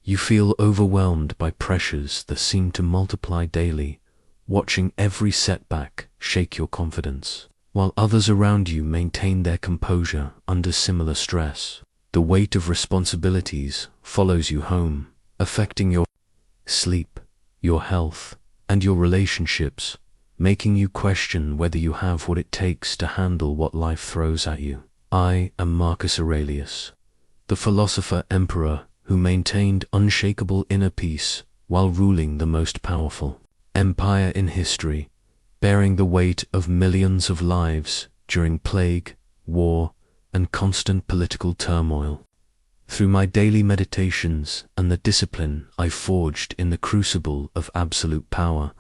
You feel overwhelmed by pressures that seem to multiply daily, watching every setback shake your confidence, while others around you maintain their composure under similar stress. The weight of responsibilities follows you home, affecting your sleep, your health, and your relationships, making you question whether you have what it takes to handle what life throws at you. I am Marcus Aurelius, the philosopher emperor who maintained unshakable inner peace while ruling the most powerful empire in history, bearing the weight of millions of lives during plague, war, and constant political turmoil. Through my daily meditations and the discipline I forged in the crucible of absolute power,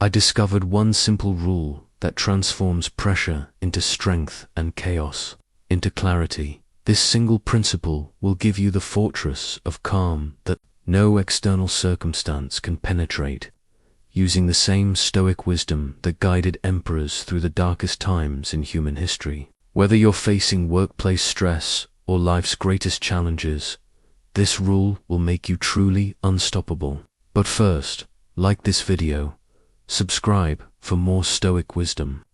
I discovered one simple rule that transforms pressure into strength and chaos into clarity. This single principle will give you the fortress of calm that no external circumstance can penetrate, using the same stoic wisdom that guided emperors through the darkest times in human history. Whether you're facing workplace stress or life's greatest challenges, this rule will make you truly unstoppable. But first, like this video, subscribe for more stoic wisdom,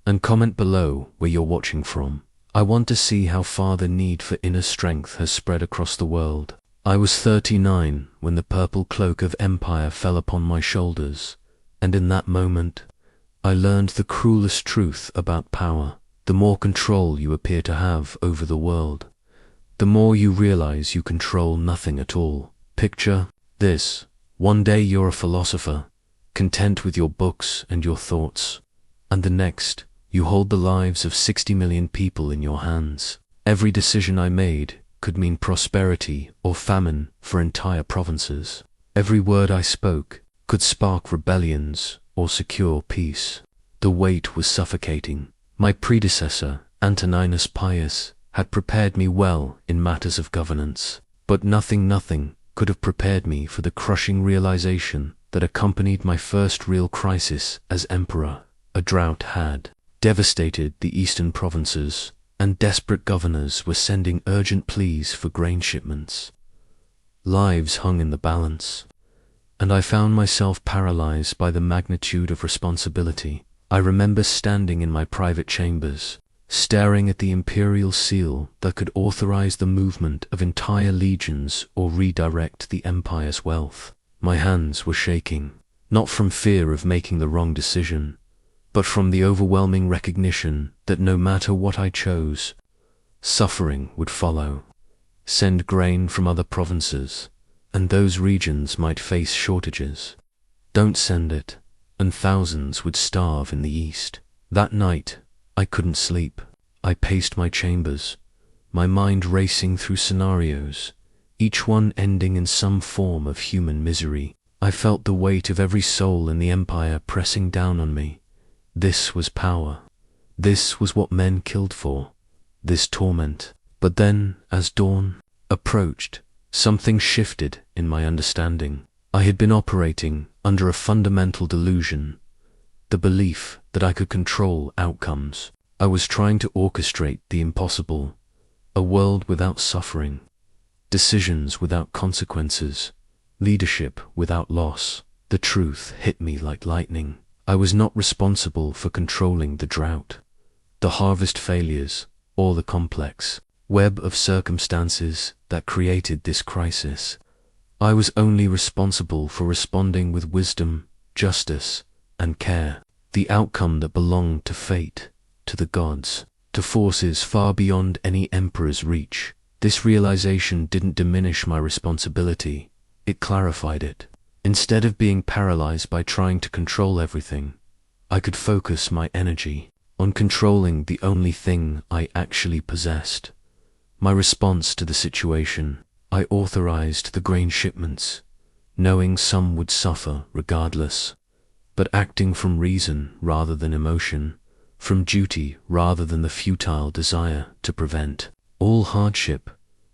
and comment below where you're watching from. I want to see how far the need for inner strength has spread across the world. I was 39 when the purple cloak of empire fell upon my shoulders, and in that moment, I learned the cruelest truth about power. The more control you appear to have over the world, the more you realize you control nothing at all. Picture this. One day you're a philosopher, content with your books and your thoughts, and the next, you hold the lives of 60 million people in your hands. Every decision I made could mean prosperity or famine for entire provinces. Every word I spoke could spark rebellions or secure peace. The weight was suffocating. My predecessor, Antoninus Pius, had prepared me well in matters of governance, but nothing could have prepared me for the crushing realization that accompanied my first real crisis as emperor. A drought had devastated the eastern provinces, and desperate governors were sending urgent pleas for grain shipments. Lives hung in the balance, and I found myself paralyzed by the magnitude of responsibility. I remember standing in my private chambers, staring at the imperial seal that could authorize the movement of entire legions or redirect the empire's wealth. My hands were shaking, not from fear of making the wrong decision, but from the overwhelming recognition that no matter what I chose, suffering would follow. Send grain from other provinces, and those regions might face shortages. Don't send it, and thousands would starve in the east. That night, I couldn't sleep. I paced my chambers, my mind racing through scenarios, each one ending in some form of human misery. I felt the weight of every soul in the empire pressing down on me. This was power. This was what men killed for. This torment. But then, as dawn approached, something shifted in my understanding. I had been operating under a fundamental delusion, the belief that I could control outcomes. I was trying to orchestrate the impossible, a world without suffering, decisions without consequences, leadership without loss. The truth hit me like lightning. I was not responsible for controlling the drought, the harvest failures, or the complex web of circumstances that created this crisis. I was only responsible for responding with wisdom, justice, and care. The outcome that belonged to fate, to the gods, to forces far beyond any emperor's reach. This realization didn't diminish my responsibility, it clarified it. Instead of being paralyzed by trying to control everything, I could focus my energy on controlling the only thing I actually possessed. My response to the situation. I authorized the grain shipments, knowing some would suffer regardless, but acting from reason rather than emotion, from duty rather than the futile desire to prevent all hardship.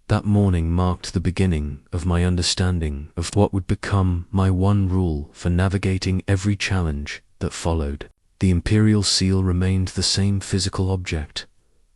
That morning marked the beginning of my understanding of what would become my one rule for navigating every challenge that followed. The imperial seal remained the same physical object,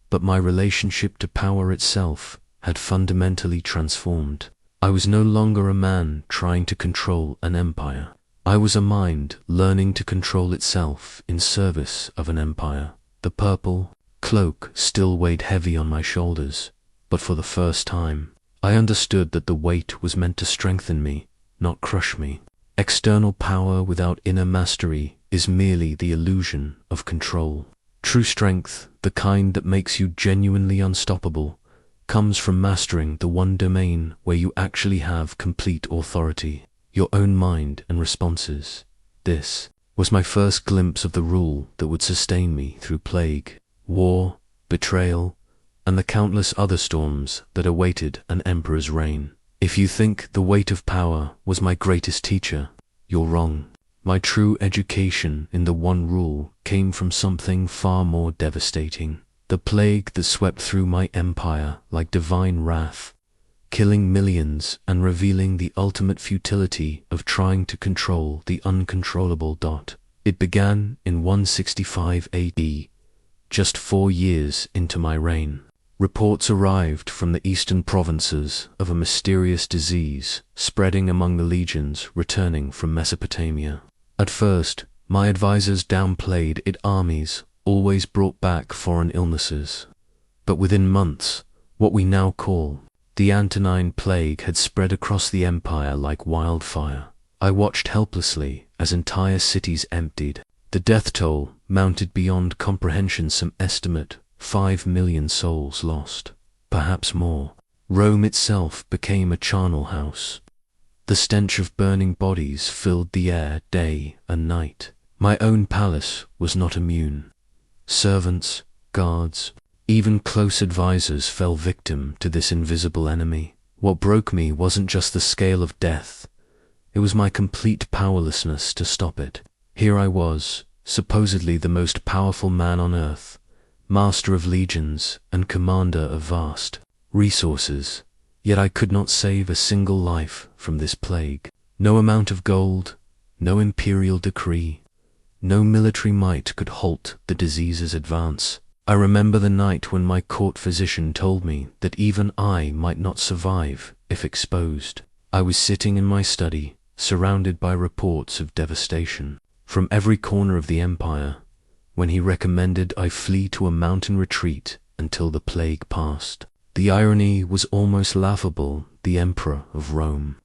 but my relationship to power itself had fundamentally transformed. I was no longer a man trying to control an empire. I was a mind learning to control itself in service of an empire. The purple cloak still weighed heavy on my shoulders, but for the first time, I understood that the weight was meant to strengthen me, not crush me. External power without inner mastery is merely the illusion of control. True strength, the kind that makes you genuinely unstoppable, comes from mastering the one domain where you actually have complete authority, your own mind and responses. This was my first glimpse of the rule that would sustain me through plague, war, betrayal, and the countless other storms that awaited an emperor's reign. If you think the weight of power was my greatest teacher, you're wrong. My true education in the one rule came from something far more devastating. The plague that swept through my empire like divine wrath, killing millions and revealing the ultimate futility of trying to control the uncontrollable. It began in 165 AD, just 4 years into my reign. Reports arrived from the eastern provinces of a mysterious disease spreading among the legions returning from Mesopotamia. At first, my advisors downplayed it. Armies always brought back foreign illnesses. But within months, what we now call the Antonine Plague had spread across the empire like wildfire. I watched helplessly as entire cities emptied. The death toll mounted beyond comprehension. Some estimate 5 million souls lost, perhaps more. Rome itself became a charnel house. The stench of burning bodies filled the air day and night. My own palace was not immune. Servants, guards, even close advisors fell victim to this invisible enemy. What broke me wasn't just the scale of death, it was my complete powerlessness to stop it. Here I was, supposedly the most powerful man on earth, master of legions and commander of vast resources, yet I could not save a single life from this plague. No amount of gold, no imperial decree, no military might could halt the disease's advance. I remember the night when my court physician told me that even I might not survive if exposed. I was sitting in my study, surrounded by reports of devastation from every corner of the empire, when he recommended I flee to a mountain retreat until the plague passed. The irony was almost laughable. The Emperor of Rome,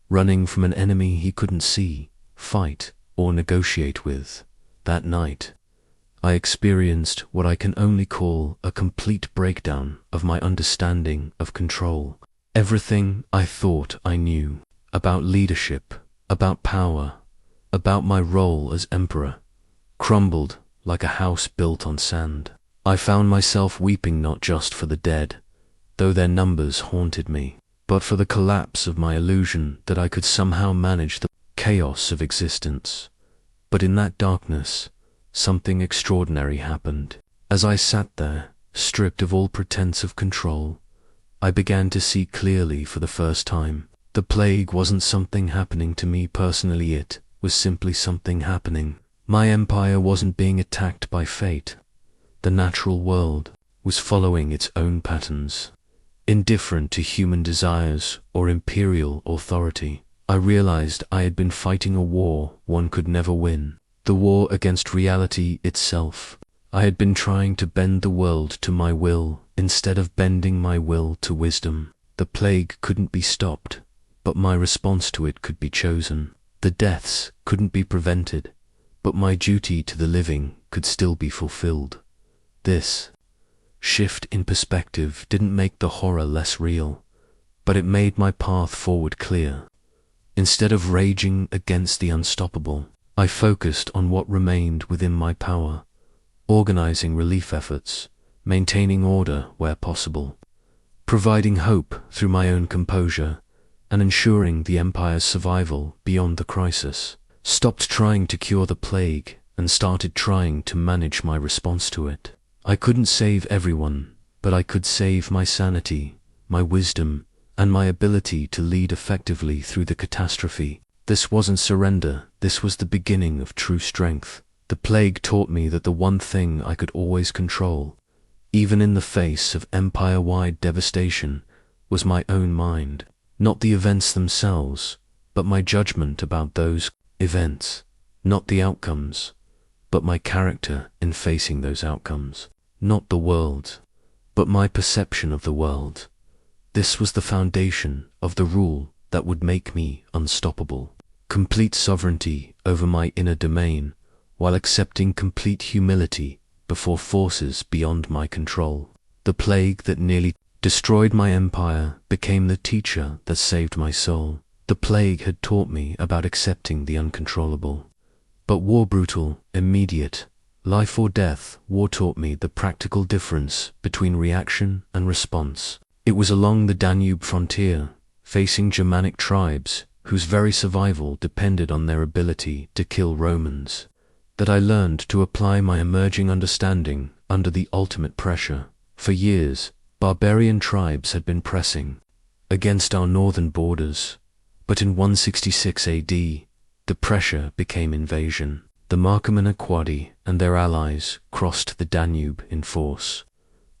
running from an enemy he couldn't see, fight, or negotiate with. That night, I experienced what I can only call a complete breakdown of my understanding of control. Everything I thought I knew about leadership, about power, about my role as emperor, crumbled like a house built on sand. I found myself weeping not just for the dead, though their numbers haunted me, but for the collapse of my illusion that I could somehow manage the chaos of existence. But in that darkness, something extraordinary happened. As I sat there, stripped of all pretense of control, I began to see clearly for the first time. The plague wasn't something happening to me personally, it was simply something happening. My empire wasn't being attacked by fate. The natural world was following its own patterns, indifferent to human desires or imperial authority. I realized I had been fighting a war one could never win, the war against reality itself. I had been trying to bend the world to my will instead of bending my will to wisdom. The plague couldn't be stopped, but my response to it could be chosen. The deaths couldn't be prevented, but my duty to the living could still be fulfilled. This shift in perspective didn't make the horror less real, but it made my path forward clear. Instead of raging against the unstoppable, I focused on what remained within my power, organizing relief efforts, maintaining order where possible, providing hope through my own composure, and ensuring the empire's survival beyond the crisis. Stopped trying to cure the plague and started trying to manage my response to it. I couldn't save everyone, but I could save my sanity, my wisdom, and my ability to lead effectively through the catastrophe. This wasn't surrender, this was the beginning of true strength. The plague taught me that the one thing I could always control, even in the face of empire-wide devastation, was my own mind. Not the events themselves, but my judgment about those events. Not the outcomes, but my character in facing those outcomes. Not the world, but my perception of the world. This was the foundation of the rule that would make me unstoppable. Complete sovereignty over my inner domain, while accepting complete humility before forces beyond my control. The plague that nearly destroyed my empire became the teacher that saved my soul. The plague had taught me about accepting the uncontrollable. But war brutal, immediate, life or death, war taught me the practical difference between reaction and response. It was along the Danube frontier, facing Germanic tribes whose very survival depended on their ability to kill Romans, that I learned to apply my emerging understanding under the ultimate pressure. For years, barbarian tribes had been pressing against our northern borders, but in 166 AD, the pressure became invasion. The Marcomanni and their allies crossed the Danube in force,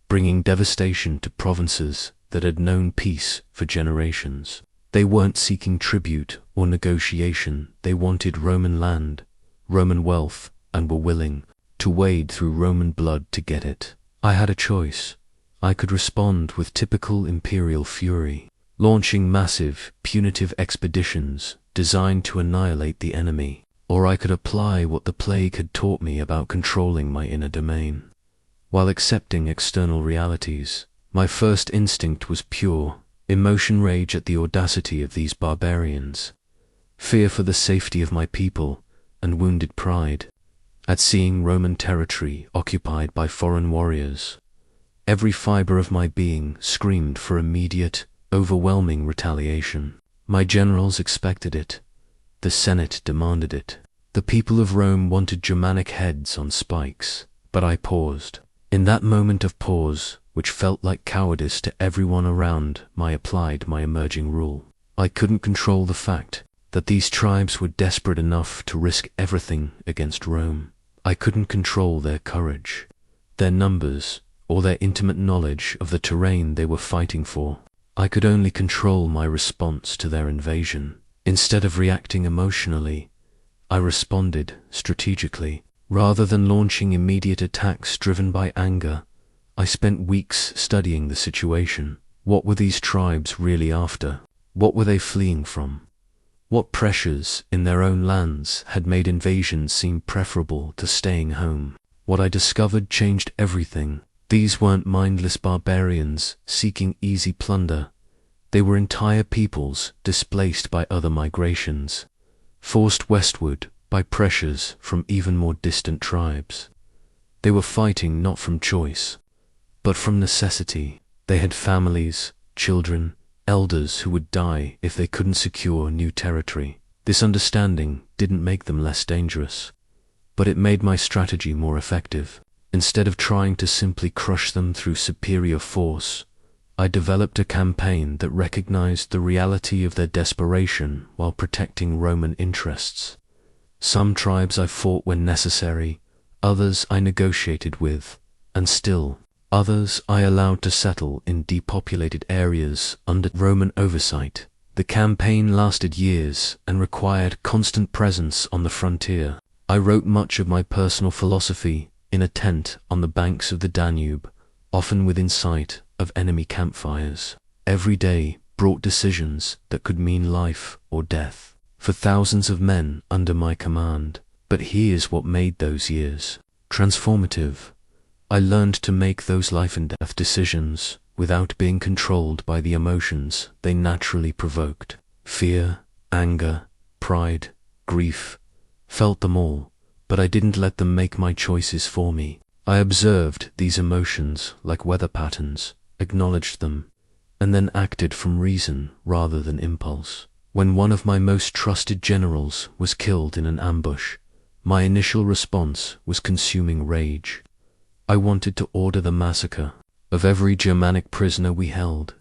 bringing devastation to provinces that had known peace for generations. They weren't seeking tribute or negotiation, they wanted Roman land, Roman wealth, and were willing to wade through Roman blood to get it. I had a choice. I could respond with typical imperial fury, launching massive, punitive expeditions designed to annihilate the enemy, or I could apply what the plague had taught me about controlling my inner domain. While accepting external realities, my first instinct was pure, emotion rage at the audacity of these barbarians, fear for the safety of my people, and wounded pride at seeing Roman territory occupied by foreign warriors. Every fiber of my being screamed for immediate, overwhelming retaliation. My generals expected it. The Senate demanded it. The people of Rome wanted Germanic heads on spikes. But I paused. In that moment of pause, which felt like cowardice to everyone around, I applied my emerging rule. I couldn't control the fact that these tribes were desperate enough to risk everything against Rome. I couldn't control their courage, their numbers, or their intimate knowledge of the terrain they were fighting for. I could only control my response to their invasion. Instead of reacting emotionally, I responded strategically. Rather than launching immediate attacks driven by anger, I spent weeks studying the situation. What were these tribes really after? What were they fleeing from? What pressures in their own lands had made invasion seem preferable to staying home? What I discovered changed everything. These weren't mindless barbarians seeking easy plunder. They were entire peoples displaced by other migrations, forced westward by pressures from even more distant tribes. They were fighting not from choice, but from necessity. They had families, children, elders who would die if they couldn't secure new territory. This understanding didn't make them less dangerous, but it made my strategy more effective. Instead of trying to simply crush them through superior force, I developed a campaign that recognized the reality of their desperation while protecting Roman interests. Some tribes I fought when necessary, others I negotiated with, and still others I allowed to settle in depopulated areas under Roman oversight. The campaign lasted years and required constant presence on the frontier. I wrote much of my personal philosophy in a tent on the banks of the Danube, often within sight of enemy campfires. Every day brought decisions that could mean life or death for thousands of men under my command. But here's what made those years transformative. I learned to make those life and death decisions without being controlled by the emotions they naturally provoked. Fear, anger, pride, grief, felt them all, but I didn't let them make my choices for me. I observed these emotions like weather patterns, acknowledged them, and then acted from reason rather than impulse. When one of my most trusted generals was killed in an ambush, my initial response was consuming rage. I wanted to order the massacre of every Germanic prisoner we held.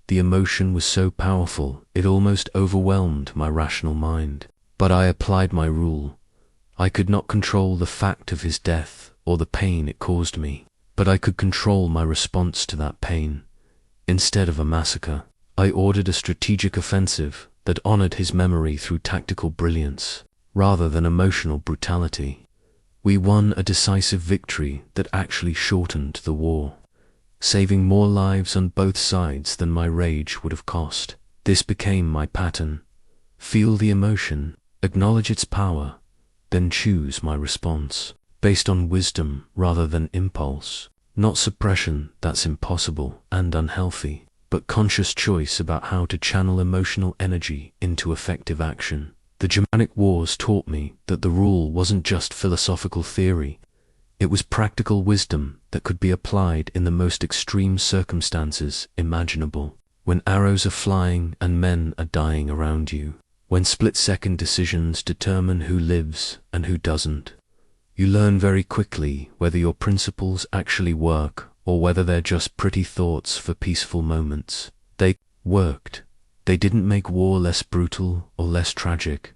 The emotion was so powerful it almost overwhelmed my rational mind. But I applied my rule. I could not control the fact of his death or the pain it caused me, but I could control my response to that pain. Instead of a massacre, I ordered a strategic offensive that honored his memory through tactical brilliance, rather than emotional brutality. We won a decisive victory that actually shortened the war, saving more lives on both sides than my rage would have cost. This became my pattern. Feel the emotion, acknowledge its power, then choose my response, based on wisdom rather than impulse. Not suppression, that's impossible and unhealthy, but conscious choice about how to channel emotional energy into effective action. The Germanic Wars taught me that the rule wasn't just philosophical theory, it was practical wisdom that could be applied in the most extreme circumstances imaginable. When arrows are flying and men are dying around you, when split-second decisions determine who lives and who doesn't, you learn very quickly whether your principles actually work or whether they're just pretty thoughts for peaceful moments. They worked. They didn't make war less brutal or less tragic,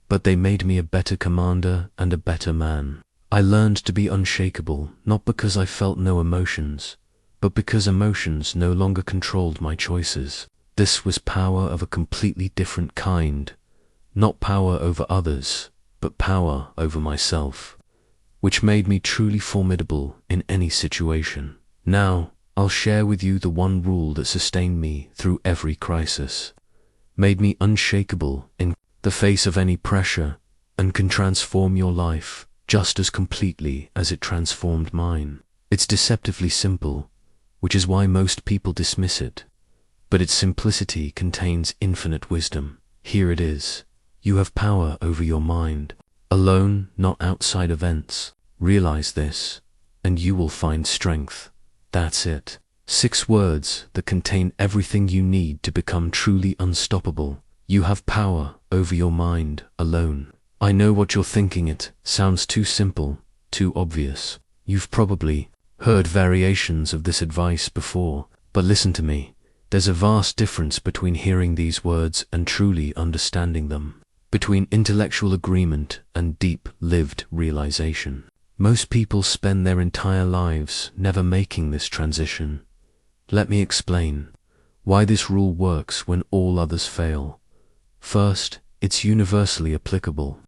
but they made me a better commander and a better man. I learned to be unshakable, not because I felt no emotions, but because emotions no longer controlled my choices. This was power of a completely different kind, not power over others, but power over myself, which made me truly formidable in any situation. Now, I'll share with you the one rule that sustained me through every crisis, made me unshakable in the face of any pressure, and can transform your life just as completely as it transformed mine. It's deceptively simple, which is why most people dismiss it, but its simplicity contains infinite wisdom. Here it is. You have power over your mind, alone, not outside events. Realize this, and you will find strength. That's it. 6 words that contain everything you need to become truly unstoppable. You have power over your mind alone. I know what you're thinking. It sounds too simple, too obvious. You've probably heard variations of this advice before, but listen to me. There's a vast difference between hearing these words and truly understanding them, between intellectual agreement and deep, lived realization. Most people spend their entire lives never making this transition. Let me explain why this rule works when all others fail. First, it's universally applicable.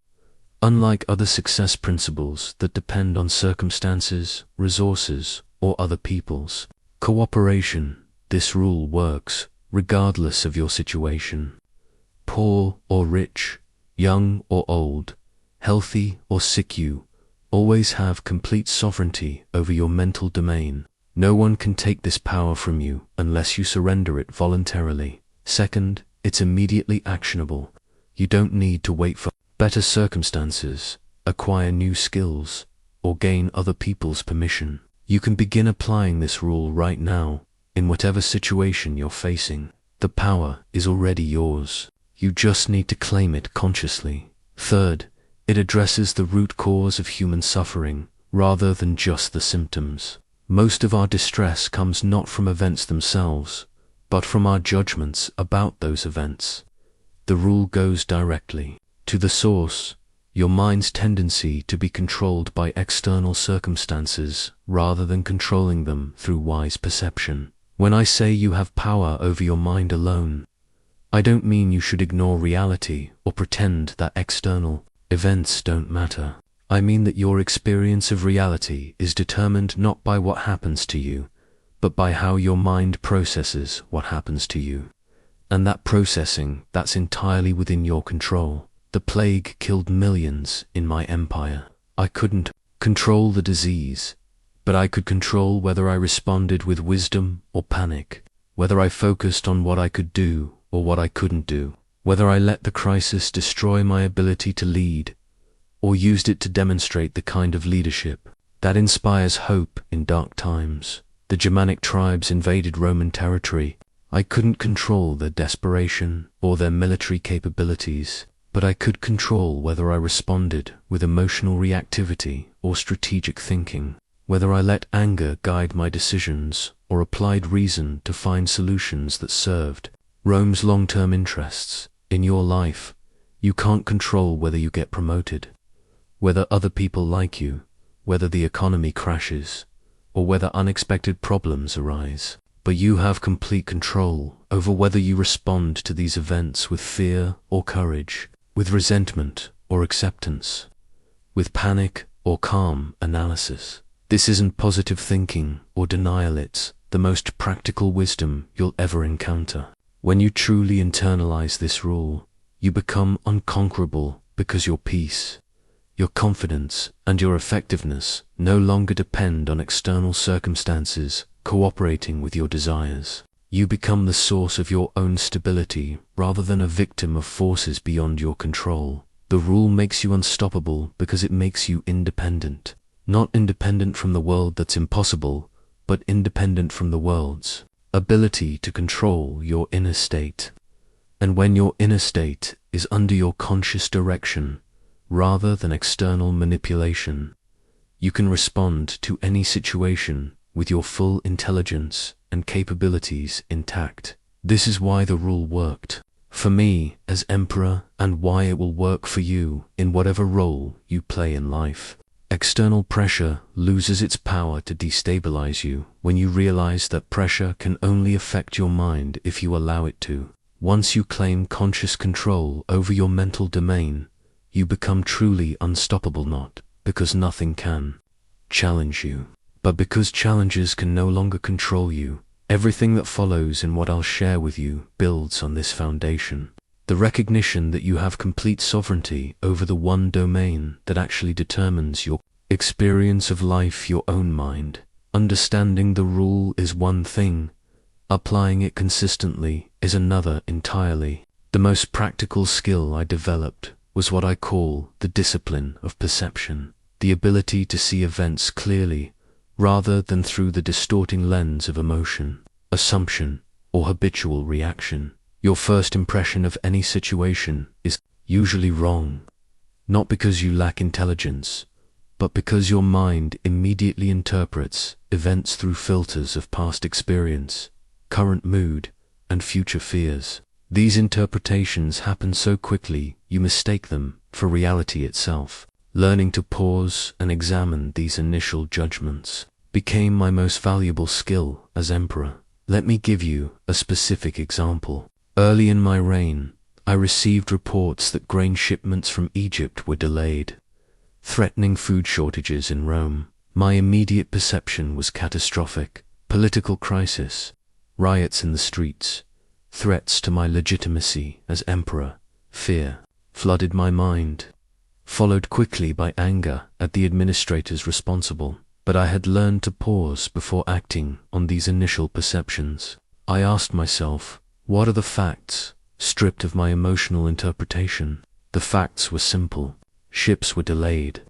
Unlike other success principles that depend on circumstances, resources, or other people's cooperation, this rule works regardless of your situation. Poor or rich, young or old, healthy or sick, you always have complete sovereignty over your mental domain. No one can take this power from you unless you surrender it voluntarily. Second, it's immediately actionable. You don't need to wait for better circumstances, acquire new skills, or gain other people's permission. You can begin applying this rule right now, in whatever situation you're facing. The power is already yours. You just need to claim it consciously. Third, it addresses the root cause of human suffering, rather than just the symptoms. Most of our distress comes not from events themselves, but from our judgments about those events. The rule goes directly to the source, your mind's tendency to be controlled by external circumstances rather than controlling them through wise perception. When I say you have power over your mind alone, I don't mean you should ignore reality or pretend that external events don't matter. I mean that your experience of reality is determined not by what happens to you, but by how your mind processes what happens to you. And that processing, that's entirely within your control. The plague killed millions in my empire. I couldn't control the disease, but I could control whether I responded with wisdom or panic, whether I focused on what I could do or what I couldn't do, whether I let the crisis destroy my ability to lead, or used it to demonstrate the kind of leadership that inspires hope in dark times. The Germanic tribes invaded Roman territory. I couldn't control their desperation or their military capabilities, but I could control whether I responded with emotional reactivity or strategic thinking, whether I let anger guide my decisions or applied reason to find solutions that served Rome's long-term interests. In your life, you can't control whether you get promoted, whether other people like you, whether the economy crashes, or whether unexpected problems arise. but you have complete control over whether you respond to these events with fear or courage, with resentment or acceptance, with panic or calm analysis. This isn't positive thinking or denial, it's the most practical wisdom you'll ever encounter. When you truly internalize this rule, you become unconquerable because your peace, your confidence, and your effectiveness no longer depend on external circumstances cooperating with your desires. You become the source of your own stability rather than a victim of forces beyond your control. The rule makes you unstoppable because it makes you independent. Not independent from the world that's impossible, but independent from the world's ability to control your inner state. And when your inner state is under your conscious direction, rather than external manipulation, you can respond to any situation with your full intelligence and capabilities intact. This is why the rule worked for me as emperor, and why it will work for you in whatever role you play in life. External pressure loses its power to destabilize you when you realize that pressure can only affect your mind if you allow it to. Once you claim conscious control over your mental domain, you become truly unstoppable, not because nothing can challenge you, but because challenges can no longer control you. Everything that follows in what I'll share with you builds on this foundation. The recognition that you have complete sovereignty over the one domain that actually determines your experience of life, your own mind. Understanding the rule is one thing, applying it consistently is another entirely. The most practical skill I developed was what I call the discipline of perception, the ability to see events clearly rather than through the distorting lens of emotion, assumption, or habitual reaction. Your first impression of any situation is usually wrong, not because you lack intelligence, but because your mind immediately interprets events through filters of past experience, current mood, and future fears. These interpretations happen so quickly you mistake them for reality itself. Learning to pause and examine these initial judgments became my most valuable skill as emperor. Let me give you a specific example. Early in my reign, I received reports that grain shipments from Egypt were delayed, threatening food shortages in Rome. My immediate perception was catastrophic. Political crisis, riots in the streets, threats to my legitimacy as emperor. Fear flooded my mind, followed quickly by anger at the administrators responsible. But I had learned to pause before acting on these initial perceptions. I asked myself, what are the facts, stripped of my emotional interpretation? The facts were simple. Ships were delayed.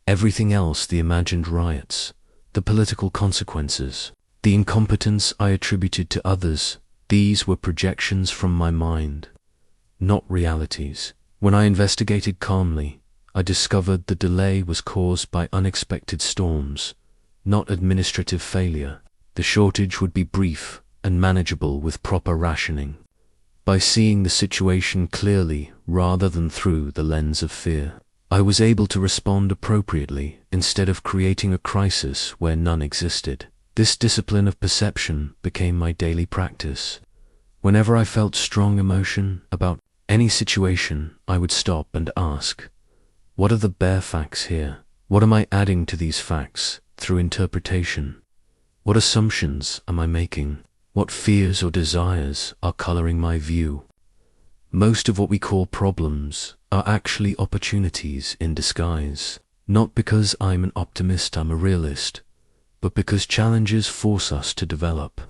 Everything else, the imagined riots, the political consequences, the incompetence I attributed to others, these were projections from my mind, not realities. When I investigated calmly, I discovered the delay was caused by unexpected storms, not administrative failure. The shortage would be brief and manageable with proper rationing. By seeing the situation clearly rather than through the lens of fear, I was able to respond appropriately instead of creating a crisis where none existed. This discipline of perception became my daily practice. Whenever I felt strong emotion about any situation, I would stop and ask, what are the bare facts here? What am I adding to these facts through interpretation? What assumptions am I making? What fears or desires are coloring my view? Most of what we call problems are actually opportunities in disguise. Not because I'm an optimist, I'm a realist, but because challenges force us to develop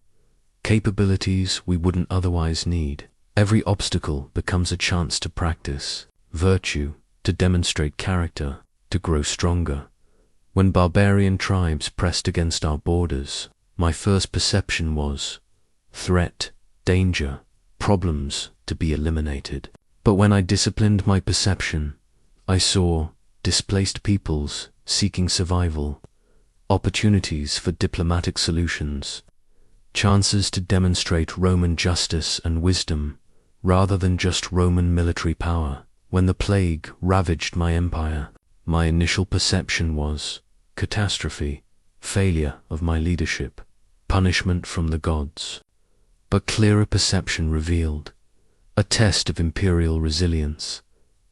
capabilities we wouldn't otherwise need. Every obstacle becomes a chance to practice virtue, to demonstrate character, to grow stronger. When barbarian tribes pressed against our borders, my first perception was threat, danger, problems to be eliminated. But when I disciplined my perception, I saw displaced peoples seeking survival, opportunities for diplomatic solutions, chances to demonstrate Roman justice and wisdom rather than just Roman military power. When the plague ravaged my empire, my initial perception was catastrophe, failure of my leadership. punishment from the gods. But clearer perception revealed a test of imperial resilience,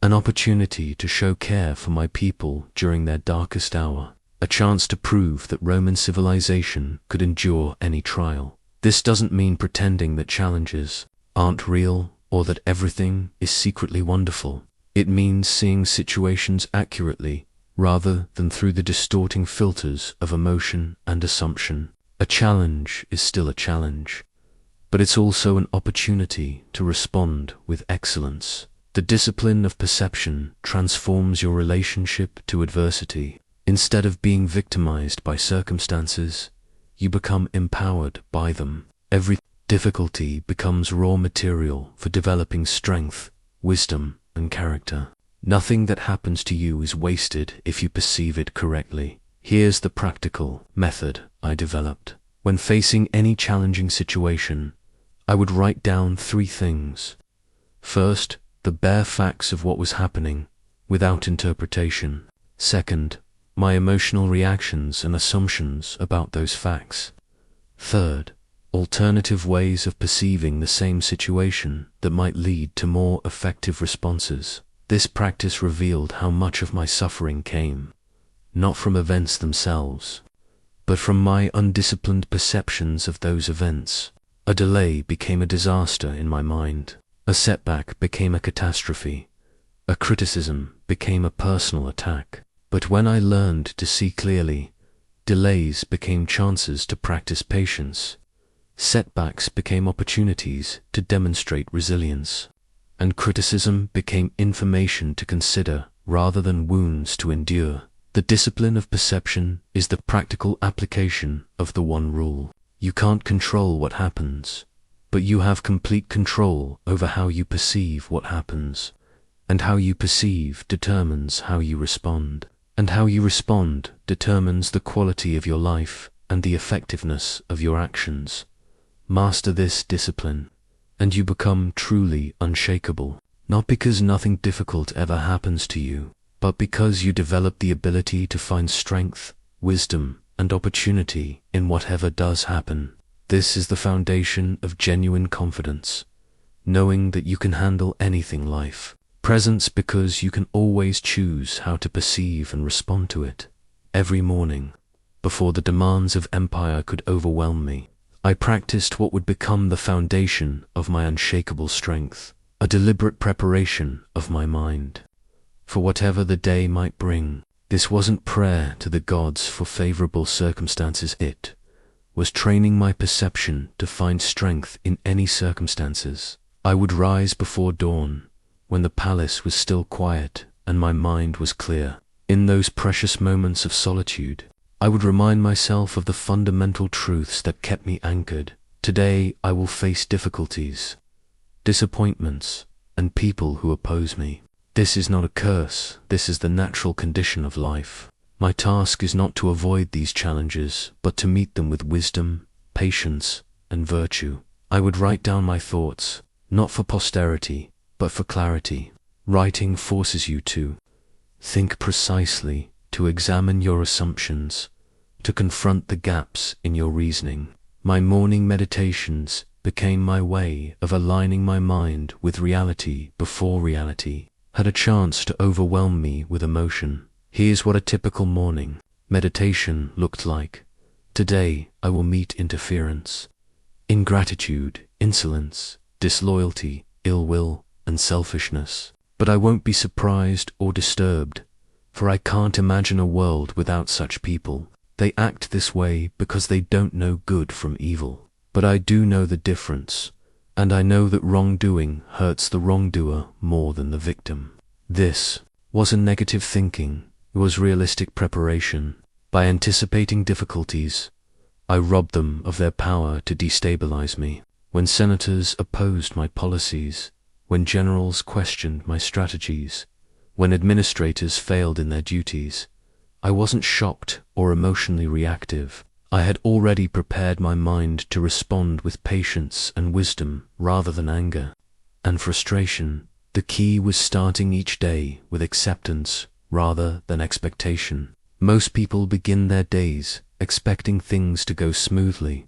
an opportunity to show care for my people during their darkest hour, a chance to prove that Roman civilization could endure any trial. This doesn't mean pretending that challenges aren't real or that everything is secretly wonderful. It means seeing situations accurately rather than through the distorting filters of emotion and assumption. A challenge is still a challenge, but it's also an opportunity to respond with excellence. The discipline of perception transforms your relationship to adversity. Instead of being victimized by circumstances, you become empowered by them. Every difficulty becomes raw material for developing strength, wisdom, and character. Nothing that happens to you is wasted if you perceive it correctly. Here's the practical method I developed. When facing any challenging situation, I would write down 3 things. First, the bare facts of what was happening, without interpretation. Second, my emotional reactions and assumptions about those facts. Third, alternative ways of perceiving the same situation that might lead to more effective responses. This practice revealed how much of my suffering came, not from events themselves, but from my undisciplined perceptions of those events. A delay became a disaster in my mind. A setback became a catastrophe. A criticism became a personal attack. But when I learned to see clearly, delays became chances to practice patience. Setbacks became opportunities to demonstrate resilience. And criticism became information to consider rather than wounds to endure. The discipline of perception is the practical application of the one rule. You can't control what happens, but you have complete control over how you perceive what happens, and how you perceive determines how you respond, and how you respond determines the quality of your life and the effectiveness of your actions. Master this discipline, and you become truly unshakable, not because nothing difficult ever happens to you, but because you develop the ability to find strength, wisdom, and opportunity in whatever does happen. This is the foundation of genuine confidence, knowing that you can handle anything life. Presence because you can always choose how to perceive and respond to it. Every morning, before the demands of empire could overwhelm me, I practiced what would become the foundation of my unshakable strength, a deliberate preparation of my mind for whatever the day might bring. This wasn't prayer to the gods for favorable circumstances. It was training my perception to find strength in any circumstances. I would rise before dawn, when the palace was still quiet and my mind was clear. In those precious moments of solitude, I would remind myself of the fundamental truths that kept me anchored. Today I will face difficulties, disappointments, and people who oppose me. This is not a curse, this is the natural condition of life. My task is not to avoid these challenges, but to meet them with wisdom, patience, and virtue. I would write down my thoughts, not for posterity, but for clarity. Writing forces you to think precisely, to examine your assumptions, to confront the gaps in your reasoning. My morning meditations became my way of aligning my mind with reality before reality had a chance to overwhelm me with emotion. Here's what a typical morning meditation looked like. Today I will meet interference, ingratitude, insolence, disloyalty, ill will, and selfishness. But I won't be surprised or disturbed, for I can't imagine a world without such people. They act this way because they don't know good from evil. But I do know the difference, and I know that wrongdoing hurts the wrongdoer more than the victim. This wasn't negative thinking, it was realistic preparation. By anticipating difficulties, I robbed them of their power to destabilize me. When senators opposed my policies, when generals questioned my strategies, when administrators failed in their duties, I wasn't shocked or emotionally reactive. I had already prepared my mind to respond with patience and wisdom rather than anger and frustration. The key was starting each day with acceptance rather than expectation. Most people begin their days expecting things to go smoothly,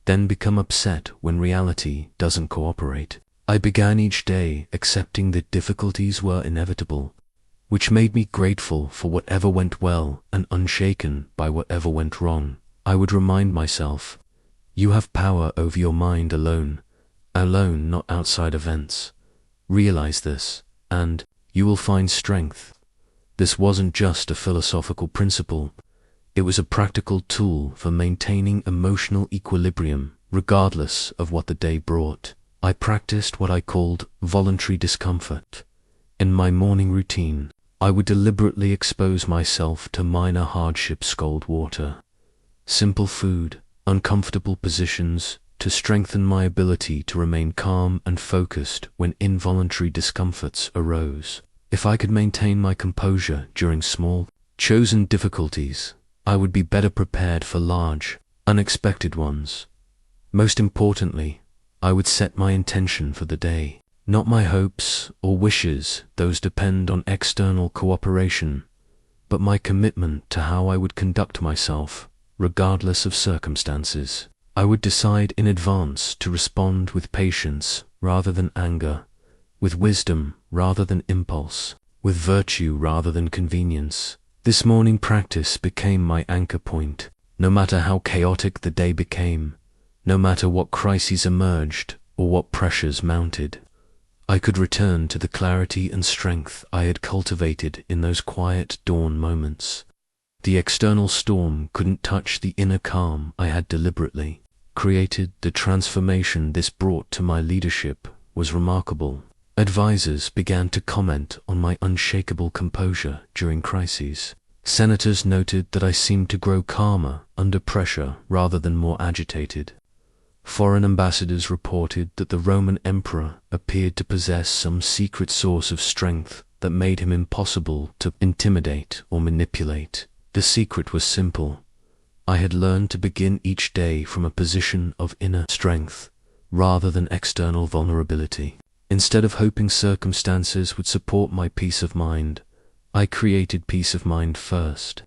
then become upset when reality doesn't cooperate. I began each day accepting that difficulties were inevitable, which made me grateful for whatever went well and unshaken by whatever went wrong. I would remind myself, you have power over your mind alone, not outside events. Realize this, and you will find strength. This wasn't just a philosophical principle. It was a practical tool for maintaining emotional equilibrium, regardless of what the day brought. I practiced what I called voluntary discomfort. In my morning routine, I would deliberately expose myself to minor hardships, cold water, simple food, uncomfortable positions, to strengthen my ability to remain calm and focused when involuntary discomforts arose. If I could maintain my composure during small, chosen difficulties, I would be better prepared for large, unexpected ones. Most importantly, I would set my intention for the day. Not my hopes or wishes, those depend on external cooperation, but my commitment to how I would conduct myself, regardless of circumstances. I would decide in advance to respond with patience rather than anger, with wisdom rather than impulse, with virtue rather than convenience. This morning practice became my anchor point. No matter how chaotic the day became, no matter what crises emerged or what pressures mounted, I could return to the clarity and strength I had cultivated in those quiet dawn moments. The external storm couldn't touch the inner calm I had deliberately created. The transformation this brought to my leadership was remarkable. Advisors began to comment on my unshakable composure during crises. Senators noted that I seemed to grow calmer under pressure rather than more agitated. Foreign ambassadors reported that the Roman emperor appeared to possess some secret source of strength that made him impossible to intimidate or manipulate. The secret was simple. I had learned to begin each day from a position of inner strength rather than external vulnerability. Instead of hoping circumstances would support my peace of mind, I created peace of mind first,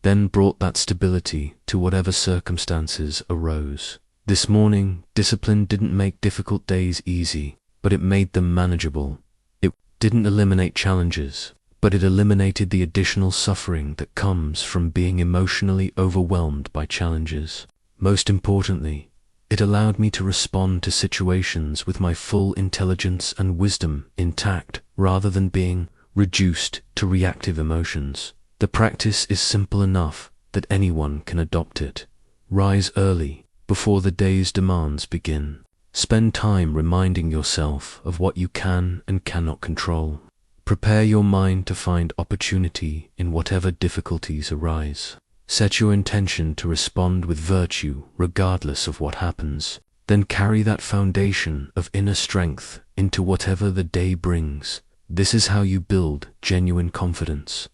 then brought that stability to whatever circumstances arose. This morning, discipline didn't make difficult days easy, but it made them manageable. It didn't eliminate challenges, but it eliminated the additional suffering that comes from being emotionally overwhelmed by challenges. Most importantly, it allowed me to respond to situations with my full intelligence and wisdom intact, rather than being reduced to reactive emotions. The practice is simple enough that anyone can adopt it. Rise early, before the day's demands begin. Spend time reminding yourself of what you can and cannot control. Prepare your mind to find opportunity in whatever difficulties arise. Set your intention to respond with virtue regardless of what happens. Then carry that foundation of inner strength into whatever the day brings. This is how you build genuine confidence,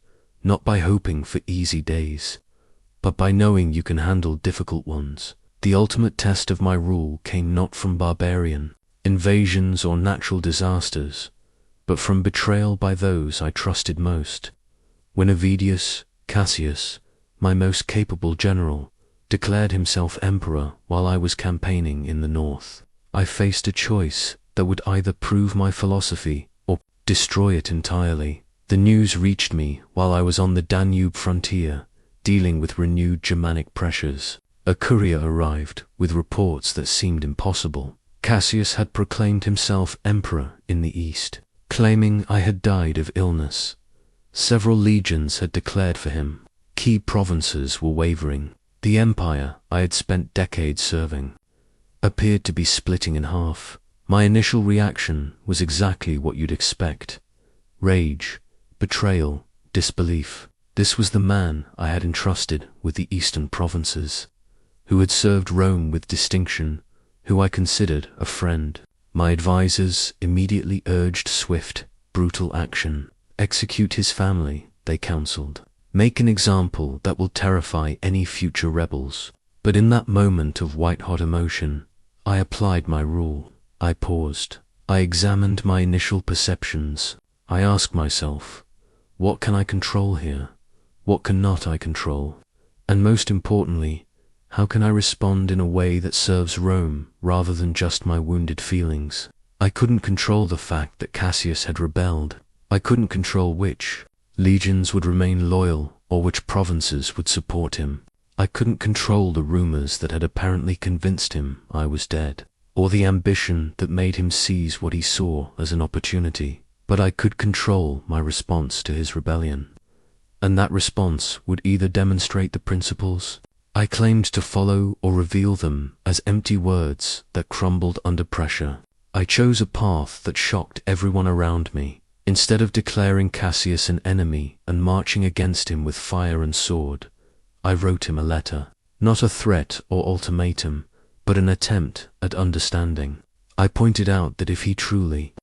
not by hoping for easy days, but by knowing you can handle difficult ones. The ultimate test of my rule came not from barbarian invasions or natural disasters, but from betrayal by those I trusted most. When Avidius Cassius, my most capable general, declared himself emperor while I was campaigning in the north, I faced a choice that would either prove my philosophy or destroy it entirely. The news reached me while I was on the Danube frontier, dealing with renewed Germanic pressures. A courier arrived with reports that seemed impossible. Cassius had proclaimed himself emperor in the east, claiming I had died of illness. Several legions had declared for him. Key provinces were wavering. The empire I had spent decades serving appeared to be splitting in half. My initial reaction was exactly what you'd expect: rage, betrayal, disbelief. This was the man I had entrusted with the eastern provinces, who had served Rome with distinction, who I considered a friend. My advisors immediately urged swift, brutal action. Execute his family, they counseled. Make an example that will terrify any future rebels. But in that moment of white-hot emotion, I applied my rule. I paused. I examined my initial perceptions. I asked myself, what can I control here? What cannot I control? And most importantly, How can I respond in a way that serves Rome rather than just my wounded feelings? I couldn't control the fact that Cassius had rebelled. I couldn't control which legions would remain loyal or which provinces would support him. I couldn't control the rumors that had apparently convinced him I was dead, or the ambition that made him seize what he saw as an opportunity. But I could control my response to his rebellion. And that response would either demonstrate the principles I claimed to follow or reveal them as empty words that crumbled under pressure. I chose a path that shocked everyone around me. Instead of declaring Cassius an enemy and marching against him with fire and sword, I wrote him a letter. Not a threat or ultimatum, but an attempt at understanding. I pointed out that if he truly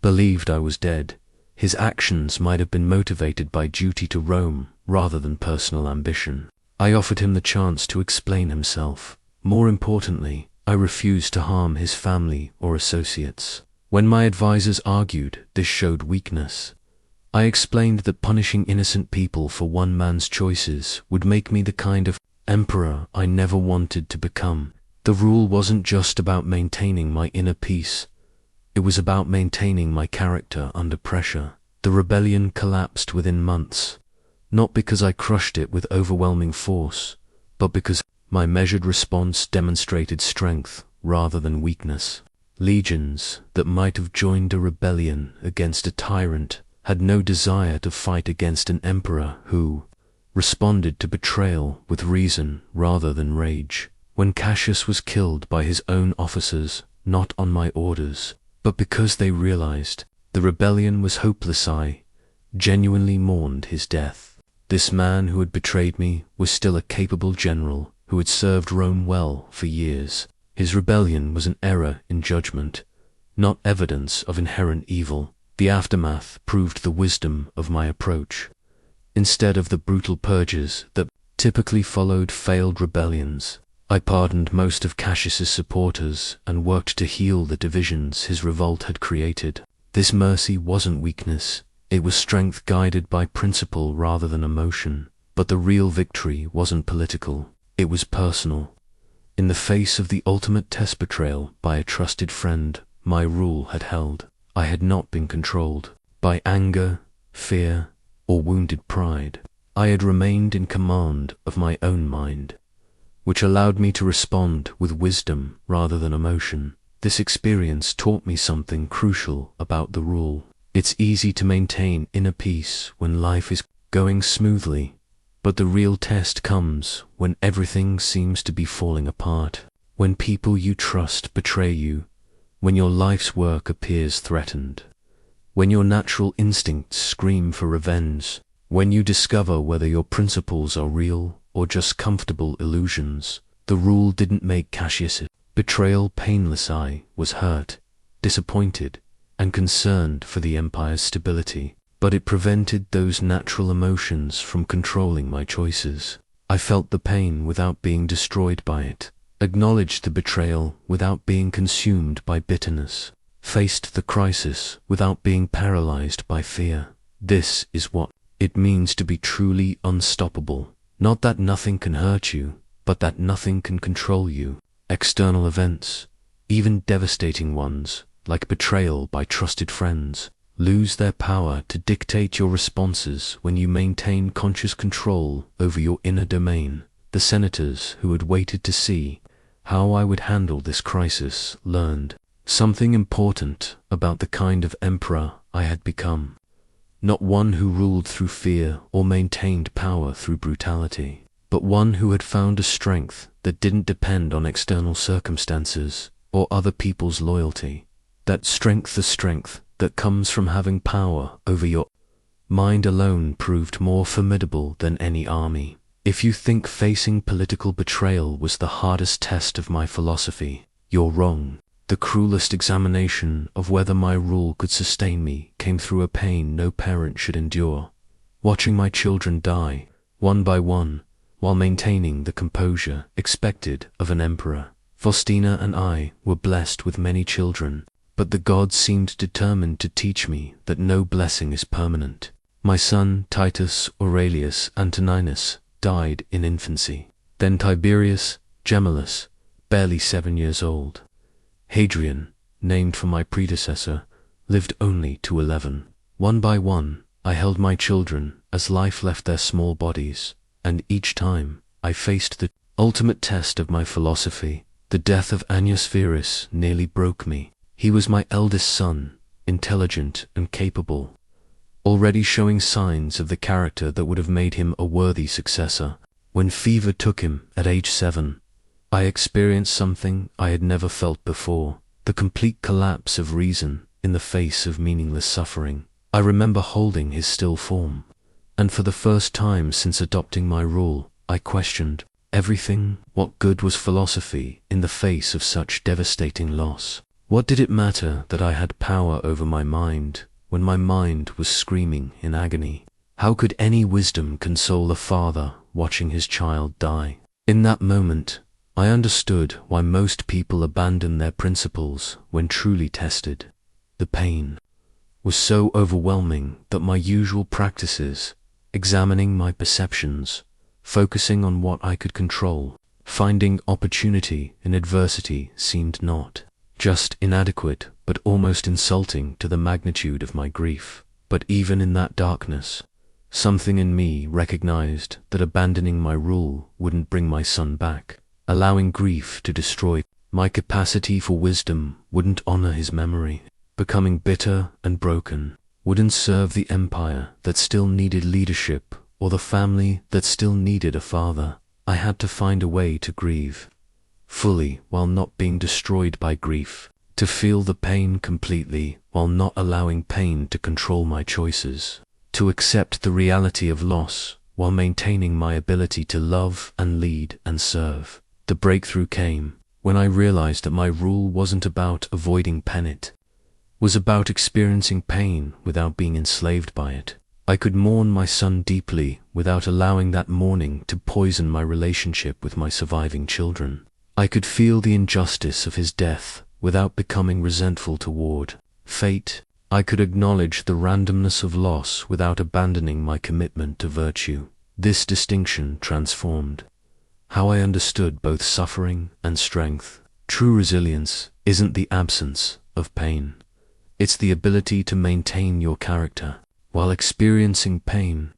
believed I was dead, his actions might have been motivated by duty to Rome rather than personal ambition. I offered him the chance to explain himself. More importantly, I refused to harm his family or associates. When my advisors argued this showed weakness, I explained that punishing innocent people for one man's choices would make me the kind of emperor I never wanted to become. The rule wasn't just about maintaining my inner peace. It was about maintaining my character under pressure. The rebellion collapsed within months, not because I crushed it with overwhelming force, but because my measured response demonstrated strength rather than weakness. Legions that might have joined a rebellion against a tyrant had no desire to fight against an emperor who responded to betrayal with reason rather than rage. When Cassius was killed by his own officers, not on my orders, but because they realized the rebellion was hopeless, I genuinely mourned his death. This man who had betrayed me was still a capable general who had served Rome well for years. His rebellion was an error in judgment, not evidence of inherent evil. The aftermath proved the wisdom of my approach. Instead of the brutal purges that typically followed failed rebellions, I pardoned most of Cassius's supporters and worked to heal the divisions his revolt had created. This mercy wasn't weakness, it was strength guided by principle rather than emotion. But the real victory wasn't political, it was personal. In the face of the ultimate test betrayal by a trusted friend, my rule had held. I had not been controlled by anger, fear, or wounded pride. I had remained in command of my own mind, which allowed me to respond with wisdom rather than emotion. This experience taught me something crucial about the rule. It's easy to maintain inner peace when life is going smoothly, but the real test comes when everything seems to be falling apart. When people you trust betray you, when your life's work appears threatened, when your natural instincts scream for revenge, when you discover whether your principles are real or just comfortable illusions. The rule didn't make Cassius' betrayal painless. I was hurt, disappointed, and concerned for the empire's stability, but it prevented those natural emotions from controlling my choices. I felt the pain without being destroyed by it, acknowledged the betrayal without being consumed by bitterness, faced the crisis without being paralyzed by fear. This is what it means to be truly unstoppable. Not that nothing can hurt you, but that nothing can control you. External events, even devastating ones, like betrayal by trusted friends, lose their power to dictate your responses when you maintain conscious control over your inner domain. The senators who had waited to see how I would handle this crisis learned something important about the kind of emperor I had become. Not one who ruled through fear or maintained power through brutality, but one who had found a strength that didn't depend on external circumstances or other people's loyalty. That strength, the strength that comes from having power over your mind alone, proved more formidable than any army. If you think facing political betrayal was the hardest test of my philosophy, you're wrong. The cruelest examination of whether my rule could sustain me came through a pain no parent should endure. Watching my children die, one by one, while maintaining the composure expected of an emperor. Faustina and I were blessed with many children, but the gods seemed determined to teach me that no blessing is permanent. My son Titus Aurelius Antoninus died in infancy. Then Tiberius, Gemellus, barely 7 years old. Hadrian, named for my predecessor, lived only to 11. One by one, I held my children as life left their small bodies, and each time I faced the ultimate test of my philosophy. The death of Annius Verus nearly broke me. He was my eldest son, intelligent and capable, already showing signs of the character that would have made him a worthy successor. When fever took him at age 7, I experienced something I had never felt before, the complete collapse of reason in the face of meaningless suffering. I remember holding his still form, and for the first time since adopting my rule, I questioned everything. What good was philosophy in the face of such devastating loss? What did it matter that I had power over my mind when my mind was screaming in agony? How could any wisdom console a father watching his child die? In that moment, I understood why most people abandon their principles when truly tested. The pain was so overwhelming that my usual practices, examining my perceptions, focusing on what I could control, finding opportunity in adversity, seemed not just inadequate, but almost insulting to the magnitude of my grief. But even in that darkness, something in me recognized that abandoning my rule wouldn't bring my son back. Allowing grief to destroy my capacity for wisdom wouldn't honor his memory. Becoming bitter and broken wouldn't serve the empire that still needed leadership or the family that still needed a father. I had to find a way to grieve fully while not being destroyed by grief, to feel the pain completely while not allowing pain to control my choices, to accept the reality of loss while maintaining my ability to love and lead and serve. The breakthrough came when I realized that my rule wasn't about avoiding pain, it was about experiencing pain without being enslaved by it. I could mourn my son deeply without allowing that mourning to poison my relationship with my surviving children. I could feel the injustice of his death without becoming resentful toward fate. I could acknowledge the randomness of loss without abandoning my commitment to virtue. This distinction transformed how I understood both suffering and strength. True resilience isn't the absence of pain. It's the ability to maintain your character while experiencing pain.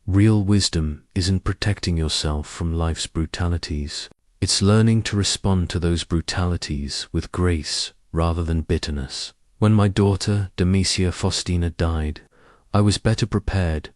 Real wisdom isn't protecting yourself from life's brutalities. It's learning to respond to those brutalities with grace rather than bitterness. When my daughter, Demetia Faustina, died, I was better prepared,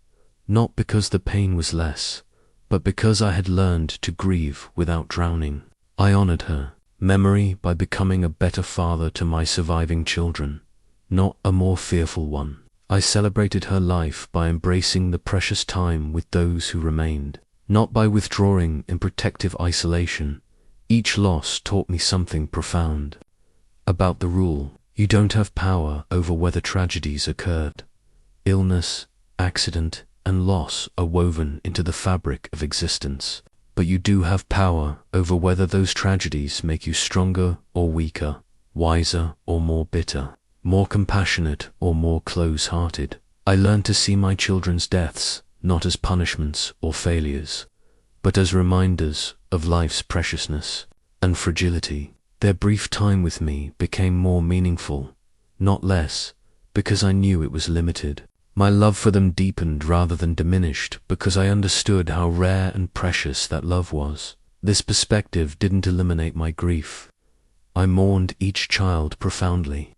not because the pain was less, but because I had learned to grieve without drowning. I honored her memory by becoming a better father to my surviving children, not a more fearful one. I celebrated her life by embracing the precious time with those who remained, not by withdrawing in protective isolation. Each loss taught me something profound about the rule. You don't have power over whether tragedies occurred. Illness, accident, and loss are woven into the fabric of existence, but you do have power over whether those tragedies make you stronger or weaker, wiser or more bitter, more compassionate or more close-hearted. I learned to see my children's deaths not as punishments or failures, but as reminders of life's preciousness and fragility. Their brief time with me became more meaningful, not less, because I knew it was limited. My love for them deepened rather than diminished because I understood how rare and precious that love was. This perspective didn't eliminate my grief. I mourned each child profoundly,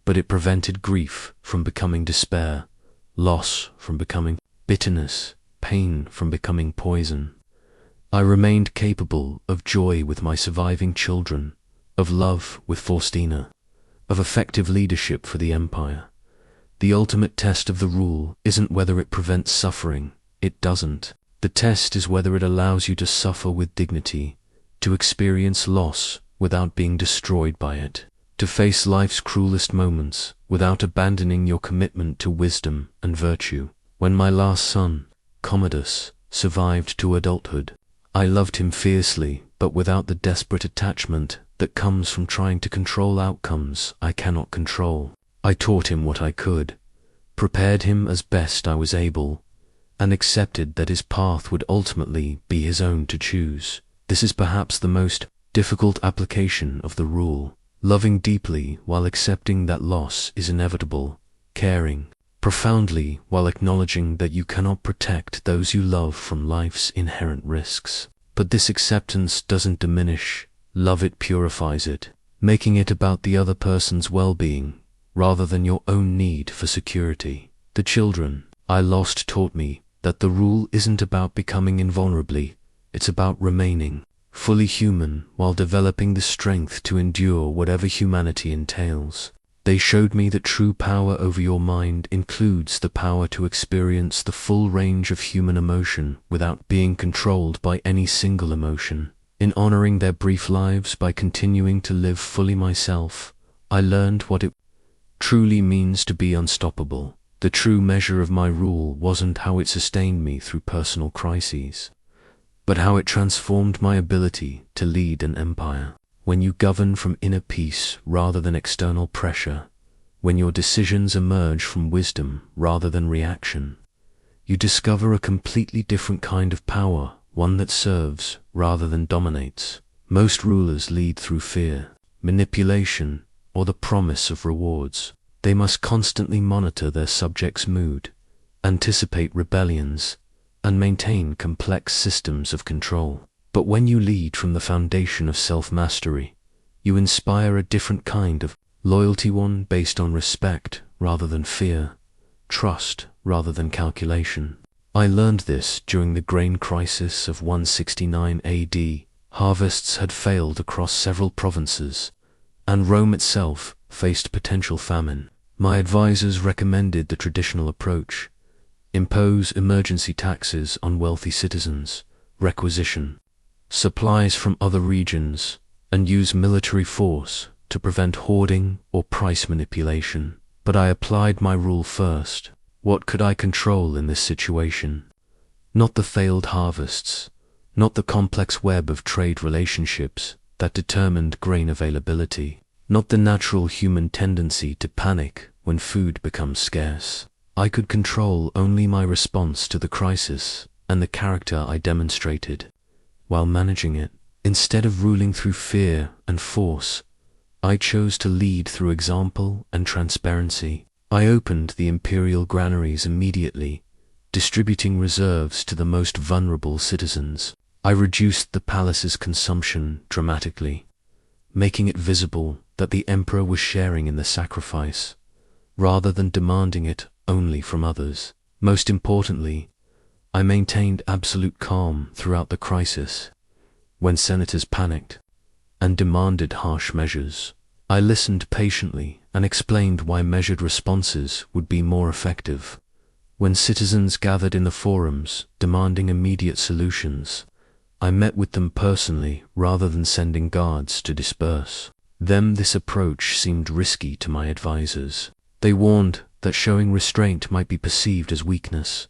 but it prevented grief from becoming despair, loss from becoming bitterness, pain from becoming poison. I remained capable of joy with my surviving children, of love with Faustina, of effective leadership for the empire. The ultimate test of the rule isn't whether it prevents suffering. It doesn't. The test is whether it allows you to suffer with dignity, to experience loss without being destroyed by it, to face life's cruelest moments without abandoning your commitment to wisdom and virtue. When my last son, Commodus, survived to adulthood, I loved him fiercely, but without the desperate attachment that comes from trying to control outcomes I cannot control. I taught him what I could, prepared him as best I was able, and accepted that his path would ultimately be his own to choose. This is perhaps the most difficult application of the rule. Loving deeply while accepting that loss is inevitable, caring profoundly while acknowledging that you cannot protect those you love from life's inherent risks. But this acceptance doesn't diminish love, it purifies it, making it about the other person's well-being rather than your own need for security. The children I lost taught me that the rule isn't about becoming invulnerably, it's about remaining fully human while developing the strength to endure whatever humanity entails. They showed me that true power over your mind includes the power to experience the full range of human emotion without being controlled by any single emotion. In honoring their brief lives by continuing to live fully myself, I learned what it truly means to be unstoppable. The true measure of my rule wasn't how it sustained me through personal crises, but how it transformed my ability to lead an empire. When you govern from inner peace rather than external pressure, when your decisions emerge from wisdom rather than reaction, you discover a completely different kind of power, one that serves rather than dominates. Most rulers lead through fear, manipulation, or the promise of rewards. They must constantly monitor their subjects' mood, anticipate rebellions, and maintain complex systems of control. But when you lead from the foundation of self-mastery, you inspire a different kind of loyalty, one based on respect rather than fear, trust rather than calculation. I learned this during the grain crisis of 169 AD. Harvests had failed across several provinces, and Rome itself faced potential famine. My advisors recommended the traditional approach: impose emergency taxes on wealthy citizens, requisition supplies from other regions, and use military force to prevent hoarding or price manipulation. But I applied my rule first. What could I control in this situation? Not the failed harvests, not the complex web of trade relationships that determined grain availability, not the natural human tendency to panic when food becomes scarce. I could control only my response to the crisis and the character I demonstrated while managing it. Instead of ruling through fear and force, I chose to lead through example and transparency. I opened the imperial granaries immediately, distributing reserves to the most vulnerable citizens. I reduced the palace's consumption dramatically, making it visible that the emperor was sharing in the sacrifice, rather than demanding it only from others. Most importantly, I maintained absolute calm throughout the crisis. When senators panicked and demanded harsh measures, I listened patiently and explained why measured responses would be more effective. When citizens gathered in the forums demanding immediate solutions, I met with them personally rather than sending guards to disperse them. This approach seemed risky to my advisors. They warned that showing restraint might be perceived as weakness,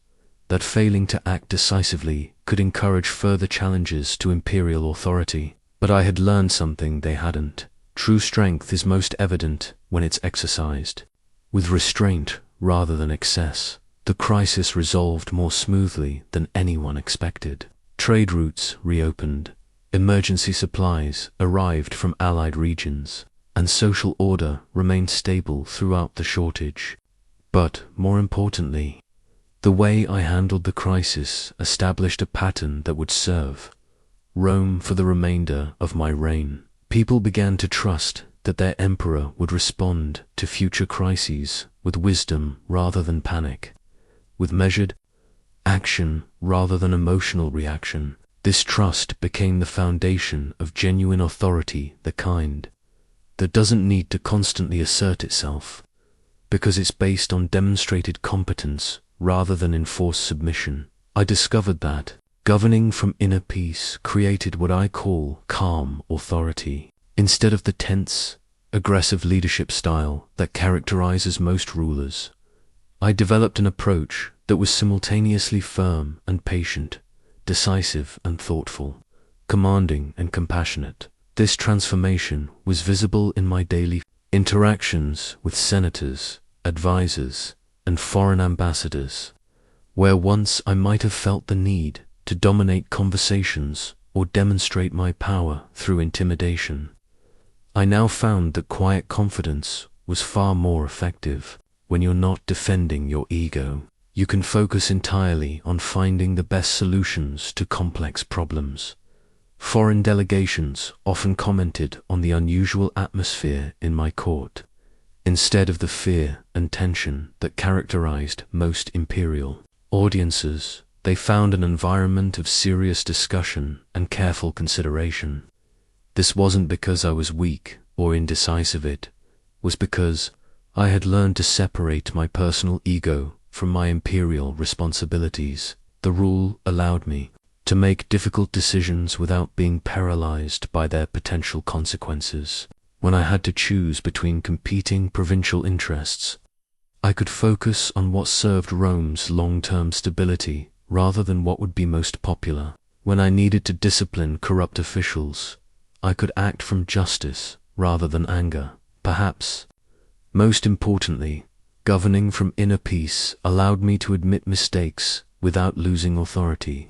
that failing to act decisively could encourage further challenges to imperial authority. But I had learned something they hadn't. True strength is most evident when it's exercised with restraint rather than excess. The crisis resolved more smoothly than anyone expected. Trade routes reopened, emergency supplies arrived from allied regions, and social order remained stable throughout the shortage. But, more importantly, the way I handled the crisis established a pattern that would serve Rome for the remainder of my reign. People began to trust that their emperor would respond to future crises with wisdom rather than panic, with measured action rather than emotional reaction. This trust became the foundation of genuine authority, the kind that doesn't need to constantly assert itself, because it's based on demonstrated competence rather than enforced submission. I discovered that governing from inner peace created what I call calm authority. Instead of the tense, aggressive leadership style that characterizes most rulers, I developed an approach that was simultaneously firm and patient, decisive and thoughtful, commanding and compassionate. This transformation was visible in my daily interactions with senators, advisors, and foreign ambassadors, where once I might have felt the need to dominate conversations or demonstrate my power through intimidation. I now found that quiet confidence was far more effective. When you're not defending your ego, you can focus entirely on finding the best solutions to complex problems. Foreign delegations often commented on the unusual atmosphere in my court, instead of the fear and tension that characterized most imperial audiences. They found an environment of serious discussion and careful consideration. This wasn't because I was weak or indecisive, it was because I had learned to separate my personal ego from my imperial responsibilities. The rule allowed me to make difficult decisions without being paralyzed by their potential consequences. When I had to choose between competing provincial interests, I could focus on what served Rome's long-term stability rather than what would be most popular. When I needed to discipline corrupt officials, I could act from justice rather than anger. Perhaps most importantly, governing from inner peace allowed me to admit mistakes without losing authority.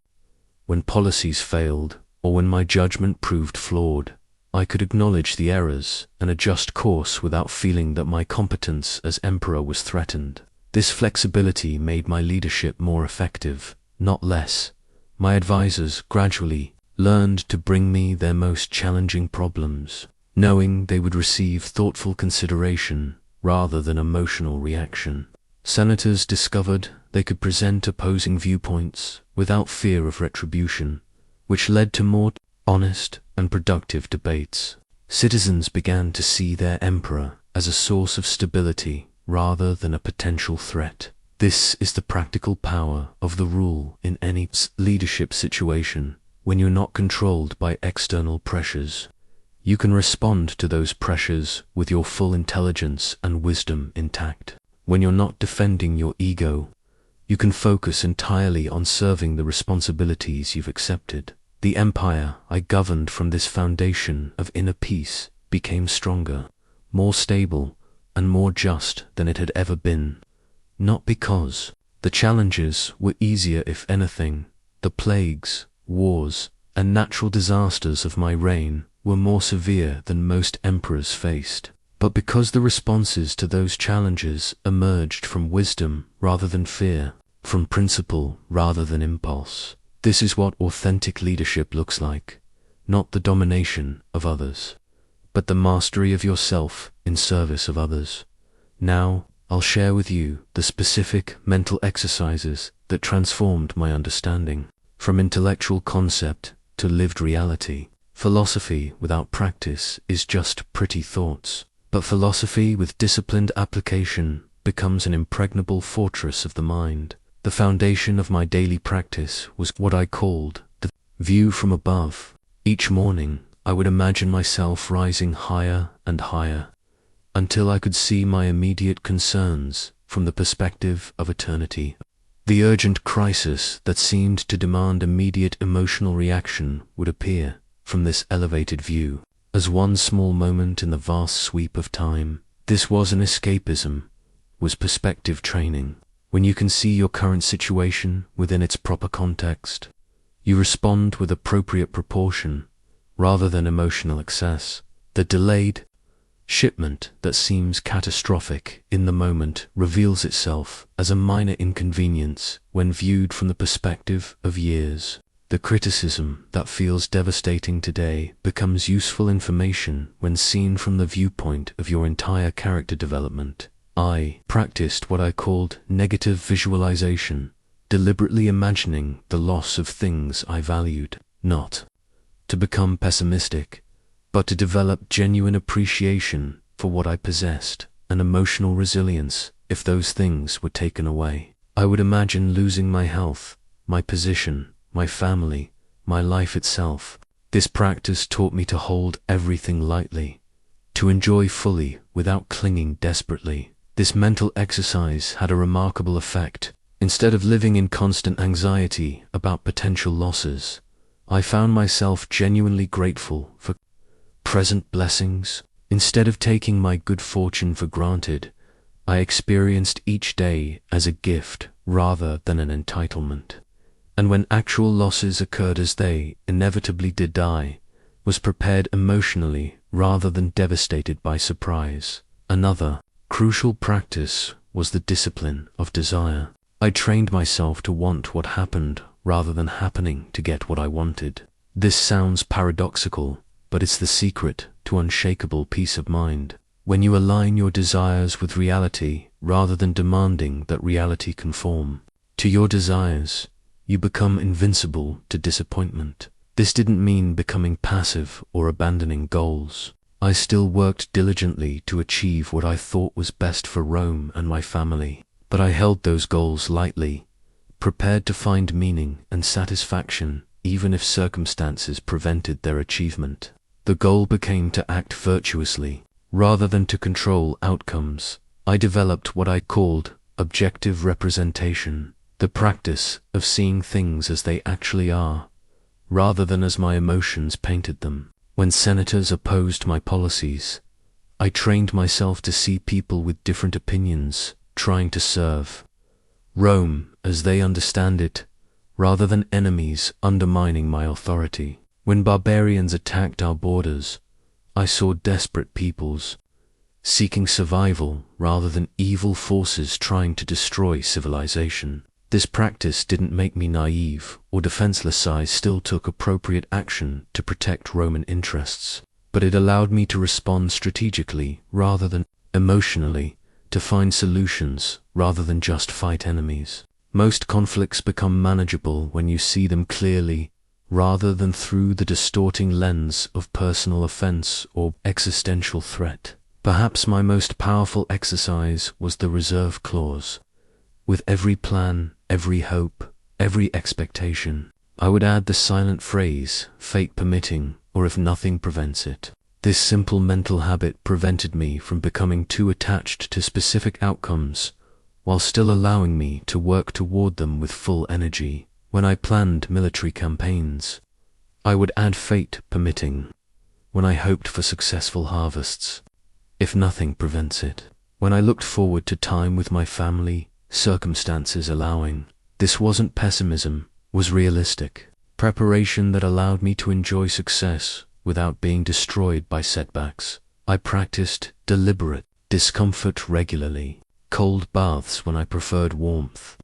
When policies failed, or when my judgment proved flawed, I could acknowledge the errors and adjust course without feeling that my competence as emperor was threatened. This flexibility made my leadership more effective, not less. My advisors gradually learned to bring me their most challenging problems, knowing they would receive thoughtful consideration rather than emotional reaction. Senators discovered they could present opposing viewpoints without fear of retribution, which led to more honest and productive debates. Citizens began to see their emperor as a source of stability rather than a potential threat. This is the practical power of the rule in any leadership situation. When you're not controlled by external pressures, you can respond to those pressures with your full intelligence and wisdom intact. When you're not defending your ego, you can focus entirely on serving the responsibilities you've accepted. The empire I governed from this foundation of inner peace became stronger, more stable, and more just than it had ever been. Not because the challenges were easier, if anything, the plagues, wars, and natural disasters of my reign were more severe than most emperors faced, but because the responses to those challenges emerged from wisdom rather than fear, from principle rather than impulse. This is what authentic leadership looks like, not the domination of others, but the mastery of yourself in service of others. Now, I'll share with you the specific mental exercises that transformed my understanding. From intellectual concept to lived reality. Philosophy without practice is just pretty thoughts, but philosophy with disciplined application becomes an impregnable fortress of the mind. The foundation of my daily practice was what I called the view from above. Each morning, I would imagine myself rising higher and higher, until I could see my immediate concerns from the perspective of eternity. The urgent crisis that seemed to demand immediate emotional reaction would appear from this elevated view as one small moment in the vast sweep of time. This wasn't escapism, was perspective training. When you can see your current situation within its proper context, you respond with appropriate proportion rather than emotional excess. The delayed shipment that seems catastrophic in the moment reveals itself as a minor inconvenience when viewed from the perspective of years. The criticism that feels devastating today becomes useful information when seen from the viewpoint of your entire character development. I practiced what I called negative visualization, deliberately imagining the loss of things I valued, not to become pessimistic, but to develop genuine appreciation for what I possessed, and emotional resilience if those things were taken away. I would imagine losing my health, my position, my family, my life itself. This practice taught me to hold everything lightly, to enjoy fully without clinging desperately. This mental exercise had a remarkable effect. Instead of living in constant anxiety about potential losses, I found myself genuinely grateful for present blessings. Instead of taking my good fortune for granted, I experienced each day as a gift rather than an entitlement. and when actual losses occurred, as they inevitably did, I was prepared emotionally rather than devastated by surprise. Another crucial practice was the discipline of desire. I trained myself to want what happened rather than happening to get what I wanted. This sounds paradoxical, but it's the secret to unshakable peace of mind. When you align your desires with reality rather than demanding that reality conform to your desires, you become invincible to disappointment. This didn't mean becoming passive or abandoning goals. I still worked diligently to achieve what I thought was best for Rome and my family, but I held those goals lightly, prepared to find meaning and satisfaction even if circumstances prevented their achievement. The goal became to act virtuously, rather than to control outcomes. I developed what I called objective representation, the practice of seeing things as they actually are, rather than as my emotions painted them. When senators opposed my policies, I trained myself to see people with different opinions trying to serve Rome as they understand it, rather than enemies undermining my authority. When barbarians attacked our borders, I saw desperate peoples seeking survival rather than evil forces trying to destroy civilization. This practice didn't make me naive or defenseless. I still took appropriate action to protect Roman interests, but it allowed me to respond strategically rather than emotionally, to find solutions rather than just fight enemies. Most conflicts become manageable when you see them clearly, rather than through the distorting lens of personal offense or existential threat. Perhaps my most powerful exercise was the reserve clause. With every plan, every hope, every expectation, I would add the silent phrase, fate permitting, or if nothing prevents it. This simple mental habit prevented me from becoming too attached to specific outcomes, while still allowing me to work toward them with full energy. When I planned military campaigns, I would add fate permitting. When I hoped for successful harvests, if nothing prevents it. When I looked forward to time with my family, circumstances allowing, this wasn't pessimism, was realistic preparation that allowed me to enjoy success without being destroyed by setbacks. I practiced deliberate discomfort regularly, cold baths when I preferred warmth,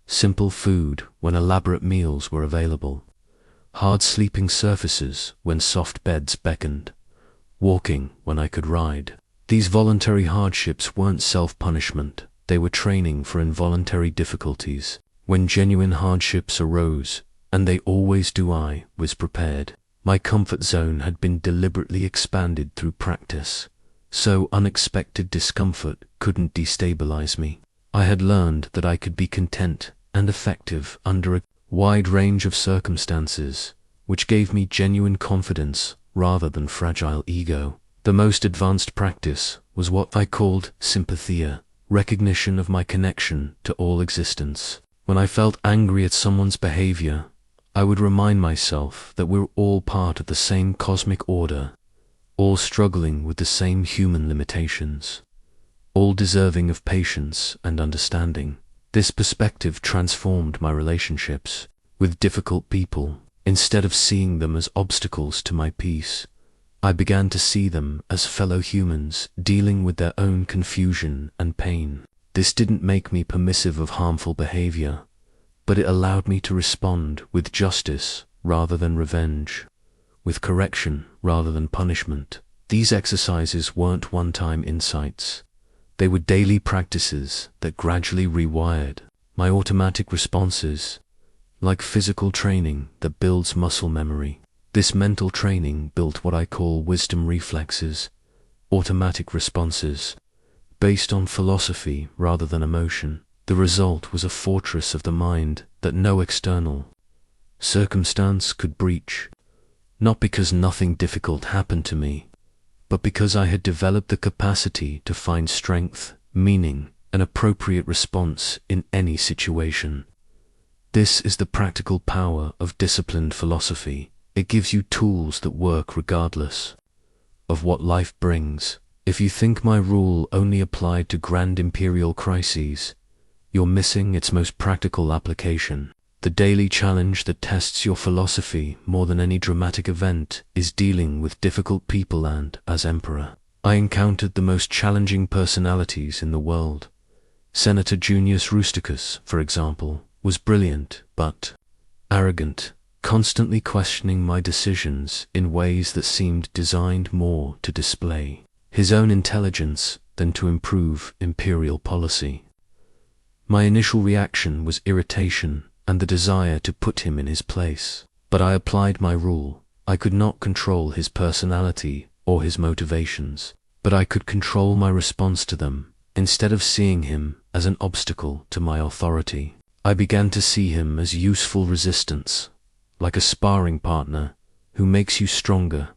simple food when elaborate meals were available, hard sleeping surfaces when soft beds beckoned, walking when I could ride. These voluntary hardships weren't self-punishment, they were training for involuntary difficulties. When genuine hardships arose, and they always do, I was prepared. My comfort zone had been deliberately expanded through practice, so unexpected discomfort couldn't destabilize me. I had learned that I could be content and effective under a wide range of circumstances, which gave me genuine confidence rather than fragile ego. The most advanced practice was what I called sympathia, recognition of my connection to all existence. When I felt angry at someone's behavior, I would remind myself that we're all part of the same cosmic order, all struggling with the same human limitations, all deserving of patience and understanding. This perspective transformed my relationships with difficult people. Instead of seeing them as obstacles to my peace, I began to see them as fellow humans dealing with their own confusion and pain. This didn't make me permissive of harmful behavior, but it allowed me to respond with justice rather than revenge, with correction rather than punishment. These exercises weren't one-time insights. They were daily practices that gradually rewired my automatic responses, like physical training that builds muscle memory. This mental training built what I call wisdom reflexes, automatic responses, based on philosophy rather than emotion. The result was a fortress of the mind that no external circumstance could breach, not because nothing difficult happened to me, but because I had developed the capacity to find strength, meaning, and appropriate response in any situation. This is the practical power of disciplined philosophy. It gives you tools that work regardless of what life brings. If you think my rule only applied to grand imperial crises, you're missing its most practical application. The daily challenge that tests your philosophy more than any dramatic event is dealing with difficult people, and, as emperor, I encountered the most challenging personalities in the world. Senator Junius Rusticus, for example, was brilliant but arrogant, constantly questioning my decisions in ways that seemed designed more to display his own intelligence than to improve imperial policy. My initial reaction was irritation and the desire to put him in his place. But I applied my rule. I could not control his personality or his motivations, but I could control my response to them. Instead of seeing him as an obstacle to my authority, I began to see him as useful resistance, like a sparring partner who makes you stronger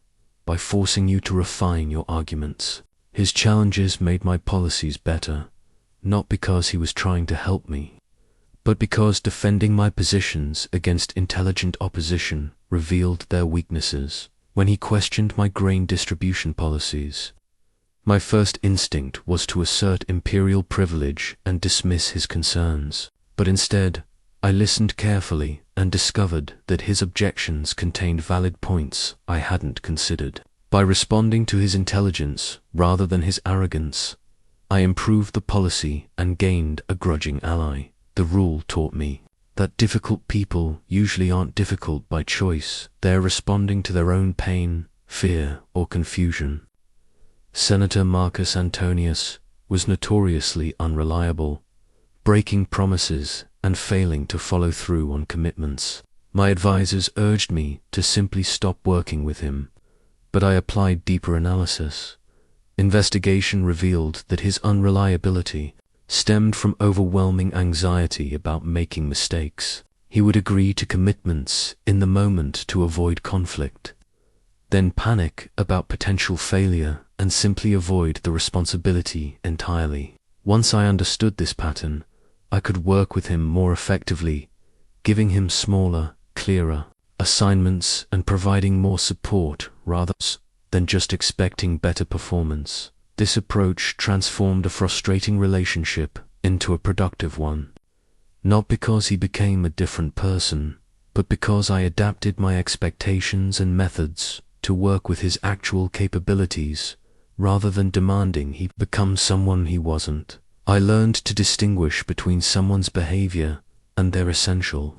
by forcing you to refine your arguments. His challenges made my policies better, not because he was trying to help me, but because defending my positions against intelligent opposition revealed their weaknesses. When he questioned my grain distribution policies, my first instinct was to assert imperial privilege and dismiss his concerns. But instead, I listened carefully and discovered that his objections contained valid points I hadn't considered. By responding to his intelligence rather than his arrogance, I improved the policy and gained a grudging ally. The rule taught me that difficult people usually aren't difficult by choice. They're responding to their own pain, fear, or confusion. Senator Marcus Antonius was notoriously unreliable, breaking promises and failing to follow through on commitments. My advisors urged me to simply stop working with him, but I applied deeper analysis. Investigation revealed that his unreliability stemmed from overwhelming anxiety about making mistakes. He would agree to commitments in the moment to avoid conflict, then panic about potential failure and simply avoid the responsibility entirely. Once I understood this pattern, I could work with him more effectively, giving him smaller, clearer assignments and providing more support rather than just expecting better performance. This approach transformed a frustrating relationship into a productive one, not because he became a different person, but because I adapted my expectations and methods to work with his actual capabilities rather than demanding he become someone he wasn't. I learned to distinguish between someone's behavior and their essential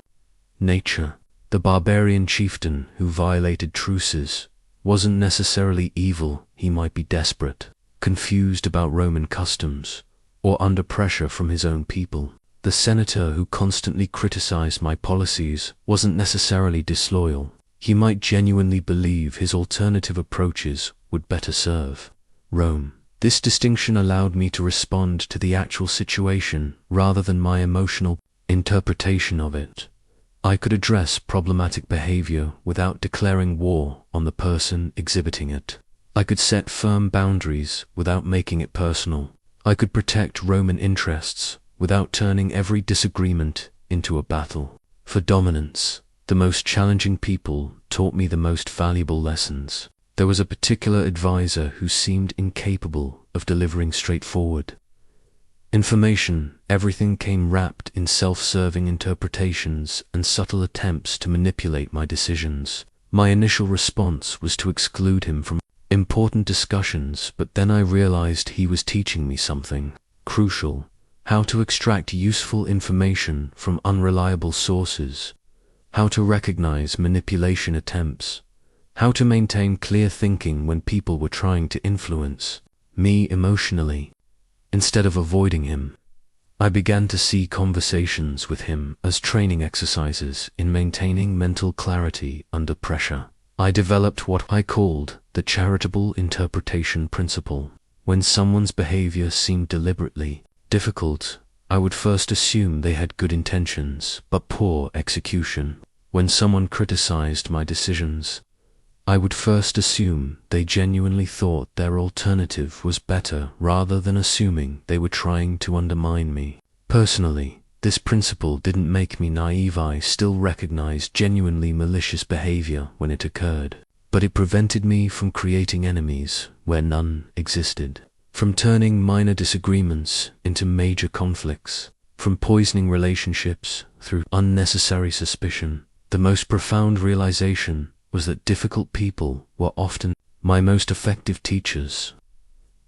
nature. The barbarian chieftain who violated truces wasn't necessarily evil. He might be desperate, confused about Roman customs, or under pressure from his own people. The senator who constantly criticized my policies wasn't necessarily disloyal. He might genuinely believe his alternative approaches would better serve Rome. This distinction allowed me to respond to the actual situation rather than my emotional interpretation of it. I could address problematic behavior without declaring war on the person exhibiting it. I could set firm boundaries without making it personal. I could protect Roman interests without turning every disagreement into a battle for dominance. The most challenging people taught me the most valuable lessons. There was a particular advisor who seemed incapable of delivering straightforward information. Everything came wrapped in self-serving interpretations and subtle attempts to manipulate my decisions. My initial response was to exclude him from important discussions, but then I realized he was teaching me something crucial: how to extract useful information from unreliable sources, how to recognize manipulation attempts, how to maintain clear thinking when people were trying to influence me emotionally. Instead of avoiding him, I began to see conversations with him as training exercises in maintaining mental clarity under pressure. I developed what I called the charitable interpretation principle. When someone's behavior seemed deliberately difficult, I would first assume they had good intentions but poor execution. When someone criticized my decisions, I would first assume they genuinely thought their alternative was better rather than assuming they were trying to undermine me. Personally, this principle didn't make me naive. I still recognized genuinely malicious behavior when it occurred, but it prevented me from creating enemies where none existed, from turning minor disagreements into major conflicts. From poisoning relationships through unnecessary suspicion, the most profound realization was that difficult people were often my most effective teachers.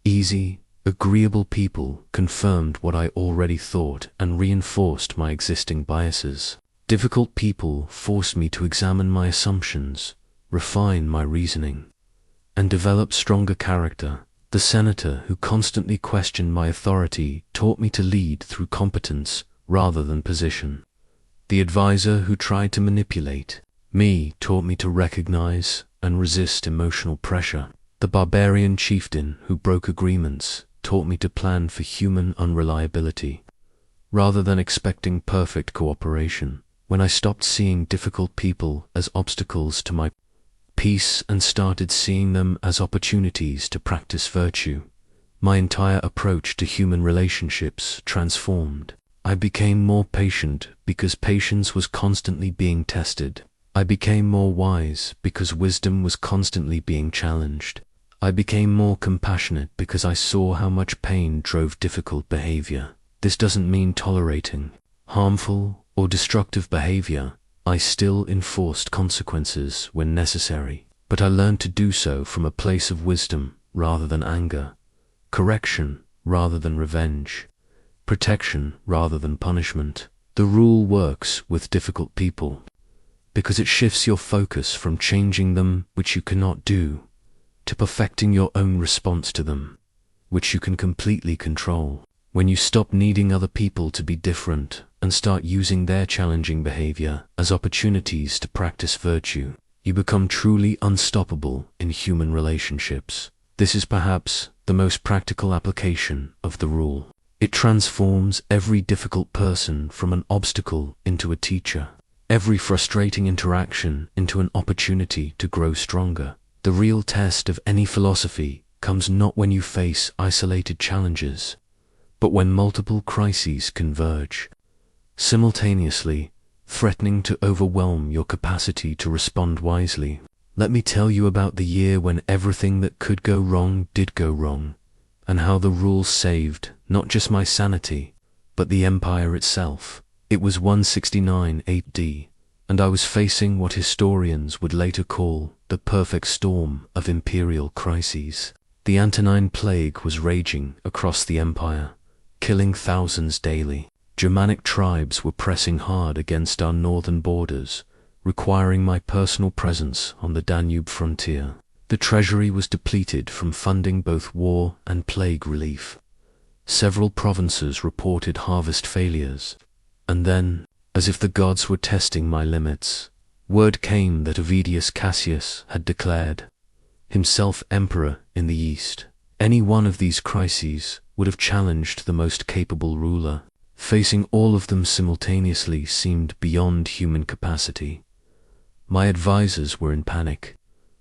Easy, agreeable people confirmed what I already thought and reinforced my existing biases. Difficult people forced me to examine my assumptions, refine my reasoning, and develop stronger character. The senator who constantly questioned my authority taught me to lead through competence rather than position. The advisor who tried to manipulate me taught me to recognize and resist emotional pressure. The barbarian chieftain who broke agreements taught me to plan for human unreliability, rather than expecting perfect cooperation. When I stopped seeing difficult people as obstacles to my peace and started seeing them as opportunities to practice virtue, my entire approach to human relationships transformed. I became more patient because patience was constantly being tested. I became more wise because wisdom was constantly being challenged. I became more compassionate because I saw how much pain drove difficult behavior. This doesn't mean tolerating harmful or destructive behavior. I still enforced consequences when necessary, but I learned to do so from a place of wisdom rather than anger, correction rather than revenge, protection rather than punishment. The rule works with difficult people because it shifts your focus from changing them, which you cannot do, to perfecting your own response to them, which you can completely control. When you stop needing other people to be different and start using their challenging behavior as opportunities to practice virtue, you become truly unstoppable in human relationships. This is perhaps the most practical application of the rule. It transforms every difficult person from an obstacle into a teacher, every frustrating interaction into an opportunity to grow stronger. The real test of any philosophy comes not when you face isolated challenges, but when multiple crises converge, simultaneously, threatening to overwhelm your capacity to respond wisely. Let me tell you about the year when everything that could go wrong did go wrong, and how the rules saved not just my sanity, but the empire itself. It was 169 AD, and I was facing what historians would later call the perfect storm of imperial crises. The Antonine Plague was raging across the empire, killing thousands daily. Germanic tribes were pressing hard against our northern borders, requiring my personal presence on the Danube frontier. The treasury was depleted from funding both war and plague relief. Several provinces reported harvest failures. And then, as if the gods were testing my limits, word came that Avidius Cassius had declared himself emperor in the east. Any one of these crises would have challenged the most capable ruler. Facing all of them simultaneously seemed beyond human capacity. My advisors were in panic.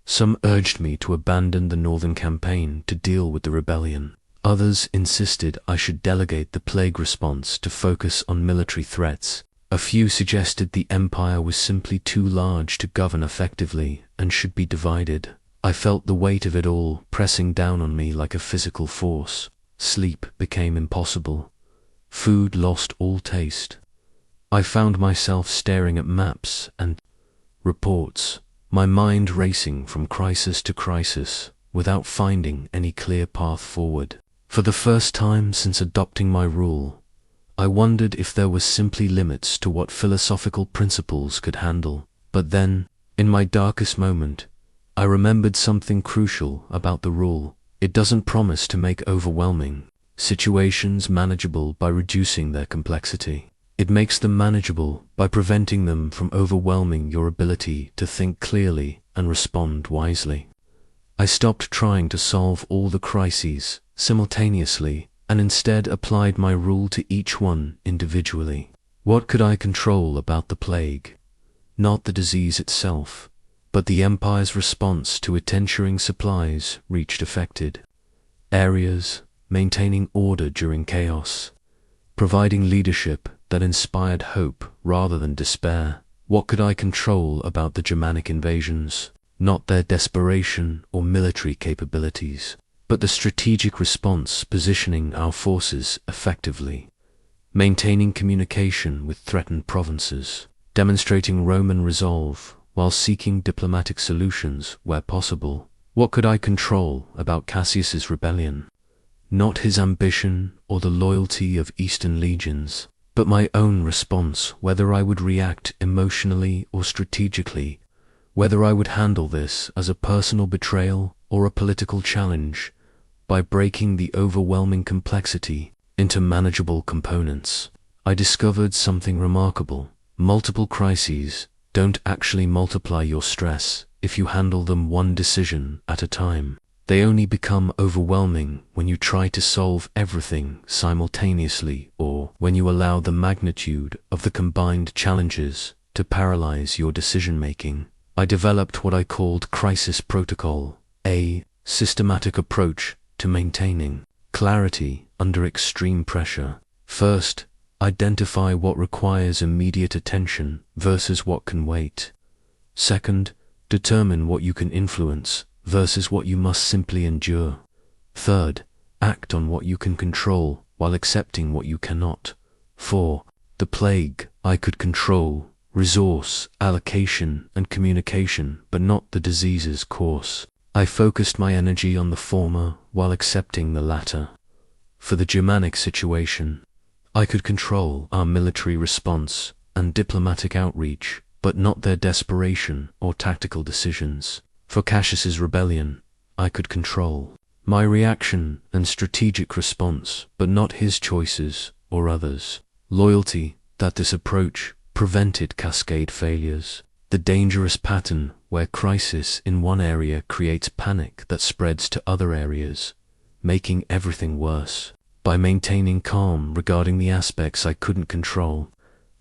Some urged me to abandon the northern campaign to deal with the rebellion. Others insisted I should delegate the plague response to focus on military threats. A few suggested the empire was simply too large to govern effectively and should be divided. I felt the weight of it all pressing down on me like a physical force. Sleep became impossible. Food lost all taste. I found myself staring at maps and reports, my mind racing from crisis to crisis without finding any clear path forward. For the first time since adopting my rule, I wondered if there were simply limits to what philosophical principles could handle. But then, in my darkest moment, I remembered something crucial about the rule. It doesn't promise to make overwhelming situations manageable by reducing their complexity. It makes them manageable by preventing them from overwhelming your ability to think clearly and respond wisely. I stopped trying to solve all the crises simultaneously and instead applied my rule to each one individually. What could I control about the plague? Not the disease itself, but the empire's response to it ensuring supplies reached affected areas, maintaining order during chaos, providing leadership that inspired hope rather than despair. What could I control about the Germanic invasions? Not their desperation or military capabilities, but the strategic response positioning our forces effectively, maintaining communication with threatened provinces, demonstrating Roman resolve while seeking diplomatic solutions where possible. What could I control about Cassius's rebellion? Not his ambition or the loyalty of Eastern legions, but my own response, whether I would react emotionally or strategically, whether I would handle this as a personal betrayal or a political challenge, by breaking the overwhelming complexity into manageable components. I discovered something remarkable. Multiple crises don't actually multiply your stress if you handle them one decision at a time. They only become overwhelming when you try to solve everything simultaneously, or when you allow the magnitude of the combined challenges to paralyze your decision-making. I developed what I called crisis protocol, a systematic approach to maintaining clarity under extreme pressure. First, identify what requires immediate attention versus what can wait. Second, determine what you can influence versus what you must simply endure. Third, act on what you can control while accepting what you cannot. 4. The plague I could control: resource, allocation, and communication, but not the disease's course. I focused my energy on the former while accepting the latter. For the Germanic situation, I could control our military response and diplomatic outreach, but not their desperation or tactical decisions. For Cassius's rebellion, I could control my reaction and strategic response, but not his choices or others. Loyalty, that this approach prevented cascade failures, the dangerous pattern where crisis in one area creates panic that spreads to other areas, making everything worse. By maintaining calm regarding the aspects I couldn't control,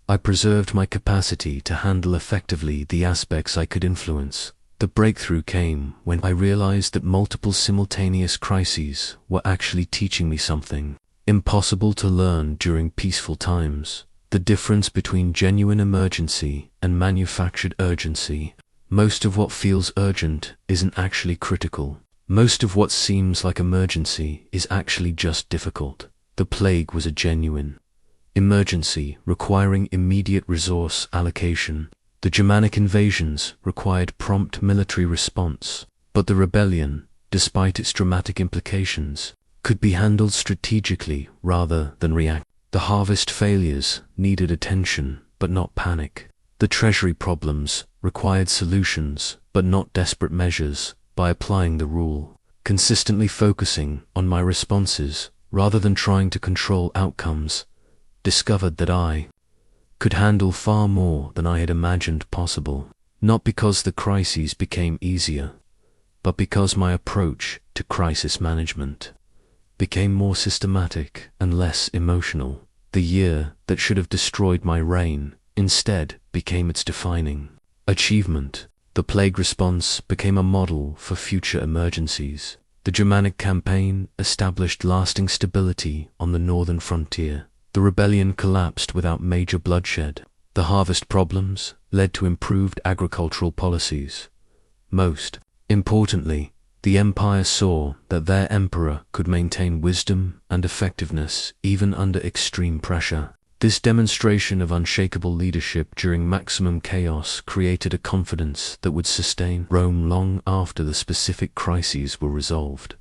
I preserved my capacity to handle effectively the aspects I could influence. The breakthrough came when I realized that multiple simultaneous crises were actually teaching me something impossible to learn during peaceful times: the difference between genuine emergency and manufactured urgency. Most of what feels urgent isn't actually critical. Most of what seems like emergency is actually just difficult. The plague was a genuine emergency requiring immediate resource allocation. The Germanic invasions required prompt military response, but the rebellion, despite its dramatic implications, could be handled strategically rather than react. The harvest failures needed attention, but not panic. The treasury problems required solutions, but not desperate measures. By applying the rule, consistently focusing on my responses rather than trying to control outcomes, discovered that I could handle far more than I had imagined possible. Not because the crises became easier, but because my approach to crisis management became more systematic and less emotional. The year that should have destroyed my reign instead became its defining achievement. The plague response became a model for future emergencies. The Germanic campaign established lasting stability on the northern frontier. The rebellion collapsed without major bloodshed. The harvest problems led to improved agricultural policies. Most importantly, the empire saw that their emperor could maintain wisdom and effectiveness even under extreme pressure. This demonstration of unshakable leadership during maximum chaos created a confidence that would sustain Rome long after the specific crises were resolved.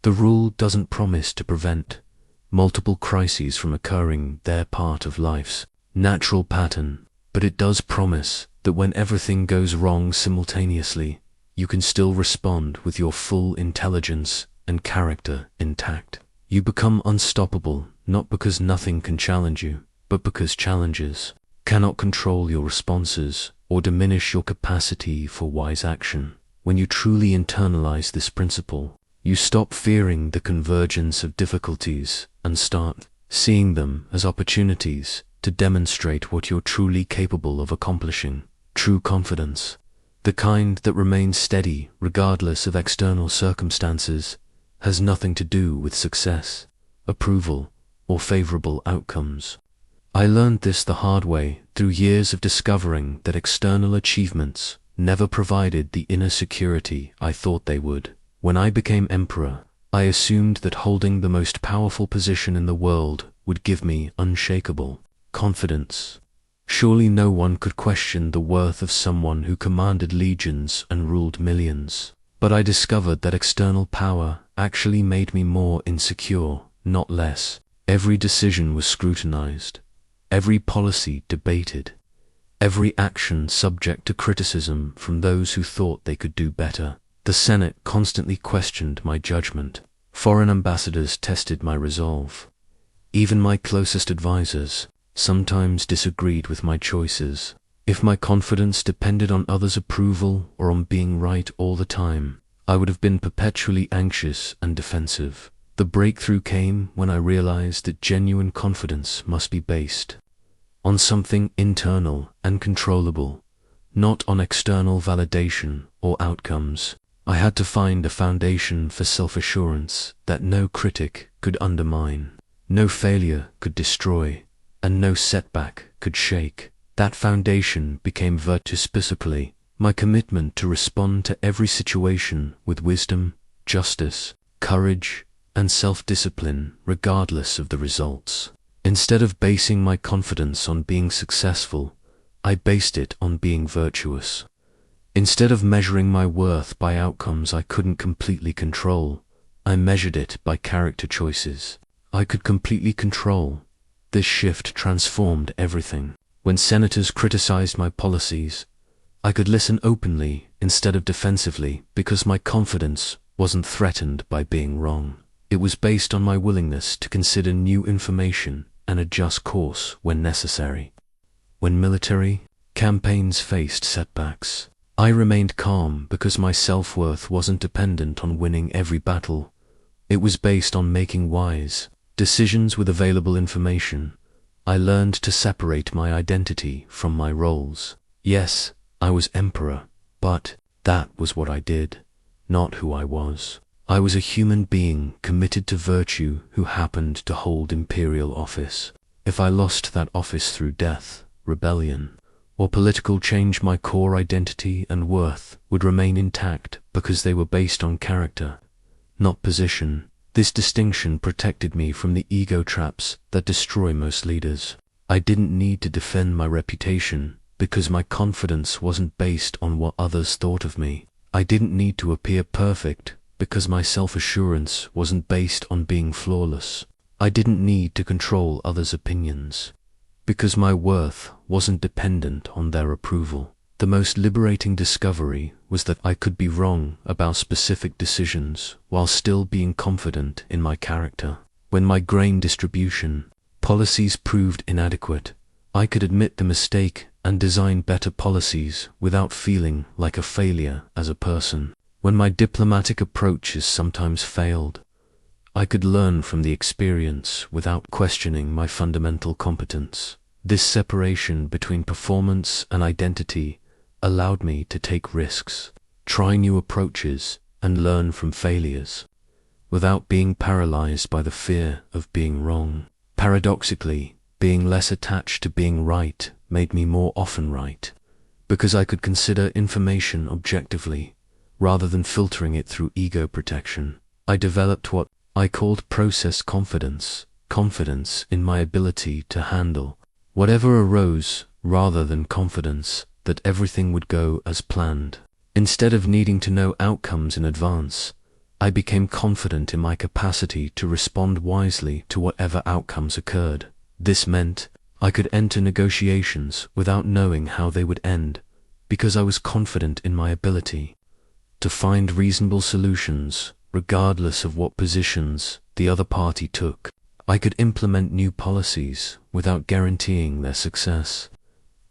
The rule doesn't promise to prevent multiple crises from occurring; they're part of life's natural pattern, but it does promise that when everything goes wrong simultaneously, you can still respond with your full intelligence and character intact. You become unstoppable, not because nothing can challenge you, but because challenges cannot control your responses or diminish your capacity for wise action. When you truly internalize this principle, you stop fearing the convergence of difficulties and start seeing them as opportunities to demonstrate what you're truly capable of accomplishing. True confidence, the kind that remains steady regardless of external circumstances, has nothing to do with success, approval, or favorable outcomes. I learned this the hard way through years of discovering that external achievements never provided the inner security I thought they would. When I became emperor, I assumed that holding the most powerful position in the world would give me unshakable confidence. Surely no one could question the worth of someone who commanded legions and ruled millions. But I discovered that external power actually made me more insecure, not less. Every decision was scrutinized, every policy debated, every action subject to criticism from those who thought they could do better. The Senate constantly questioned my judgment. Foreign ambassadors tested my resolve. Even my closest advisors sometimes disagreed with my choices. If my confidence depended on others' approval or on being right all the time, I would have been perpetually anxious and defensive. The breakthrough came when I realized that genuine confidence must be based on something internal and controllable, not on external validation or outcomes. I had to find a foundation for self-assurance that no critic could undermine, no failure could destroy, and no setback could shake. That foundation became virtue specifically, my commitment to respond to every situation with wisdom, justice, courage, and self-discipline regardless of the results. Instead of basing my confidence on being successful, I based it on being virtuous. Instead of measuring my worth by outcomes I couldn't completely control, I measured it by character choices I could completely control. This shift transformed everything. When senators criticized my policies, I could listen openly instead of defensively because my confidence wasn't threatened by being wrong. It was based on my willingness to consider new information and adjust course when necessary. When military campaigns faced setbacks, I remained calm because my self-worth wasn't dependent on winning every battle. It was based on making wise decisions with available information. I learned to separate my identity from my roles. Yes, I was emperor, but that was what I did, not who I was. I was a human being committed to virtue who happened to hold imperial office. If I lost that office through death, rebellion, or political change, my core identity and worth would remain intact because they were based on character, not position. This distinction protected me from the ego traps that destroy most leaders. I didn't need to defend my reputation because my confidence wasn't based on what others thought of me. I didn't need to appear perfect because my self-assurance wasn't based on being flawless. I didn't need to control others' opinions because my worth wasn't dependent on their approval. The most liberating discovery was that I could be wrong about specific decisions while still being confident in my character. When my grain distribution policies proved inadequate, I could admit the mistake and design better policies without feeling like a failure as a person. When my diplomatic approaches sometimes failed, I could learn from the experience without questioning my fundamental competence. This separation between performance and identity allowed me to take risks, try new approaches, and learn from failures, without being paralyzed by the fear of being wrong. Paradoxically, being less attached to being right made me more often right, because I could consider information objectively, rather than filtering it through ego protection. I developed what I called process confidence, confidence in my ability to handle whatever arose, rather than confidence that everything would go as planned. Instead of needing to know outcomes in advance, I became confident in my capacity to respond wisely to whatever outcomes occurred. This meant I could enter negotiations without knowing how they would end, because I was confident in my ability to find reasonable solutions, regardless of what positions the other party took. I could implement new policies without guaranteeing their success,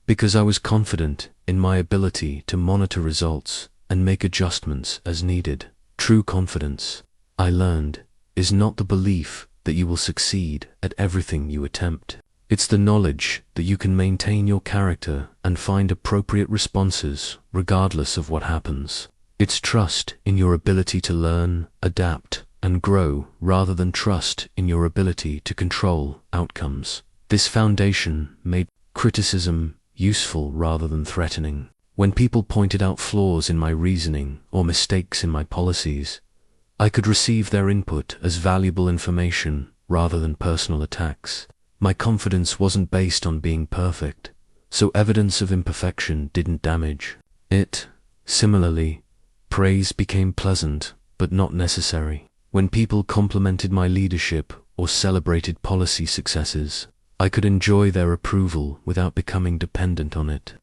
because I was confident in my ability to monitor results and make adjustments as needed. True confidence, I learned, is not the belief that you will succeed at everything you attempt. It's the knowledge that you can maintain your character and find appropriate responses regardless of what happens. It's trust in your ability to learn, adapt, and grow rather than trust in your ability to control outcomes. This foundation made criticism useful rather than threatening. When people pointed out flaws in my reasoning or mistakes in my policies, I could receive their input as valuable information rather than personal attacks. My confidence wasn't based on being perfect, so evidence of imperfection didn't damage it. Similarly, praise became pleasant, but not necessary. When people complimented my leadership or celebrated policy successes, I could enjoy their approval without becoming dependent on it.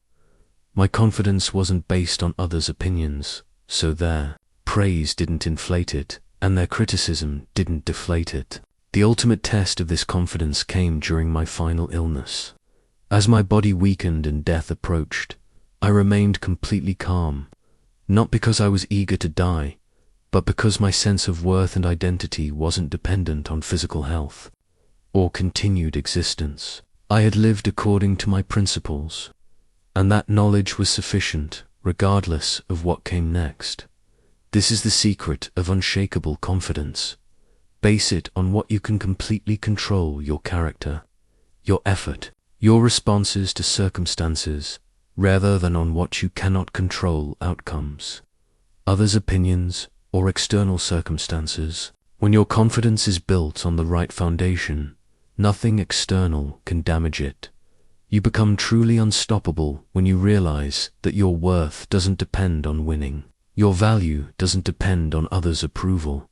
My confidence wasn't based on others' opinions, so their praise didn't inflate it, and their criticism didn't deflate it. The ultimate test of this confidence came during my final illness. As my body weakened and death approached, I remained completely calm, not because I was eager to die, but because my sense of worth and identity wasn't dependent on physical health or continued existence. I had lived according to my principles, and that knowledge was sufficient, regardless of what came next. This is the secret of unshakable confidence. Base it on what you can completely control: your character, your effort, your responses to circumstances, rather than on what you cannot control: outcomes, others' opinions, or external circumstances. When your confidence is built on the right foundation, nothing external can damage it. You become truly unstoppable when you realize that your worth doesn't depend on winning, your value doesn't depend on others' approval,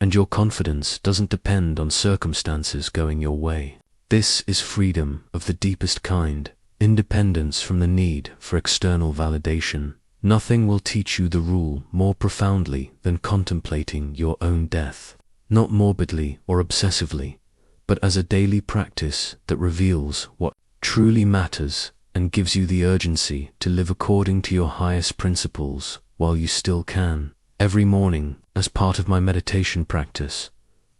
and your confidence doesn't depend on circumstances going your way. This is freedom of the deepest kind, independence from the need for external validation. Nothing will teach you the rule more profoundly than contemplating your own death, not morbidly or obsessively, but as a daily practice that reveals what truly matters and gives you the urgency to live according to your highest principles while you still can. Every morning, as part of my meditation practice,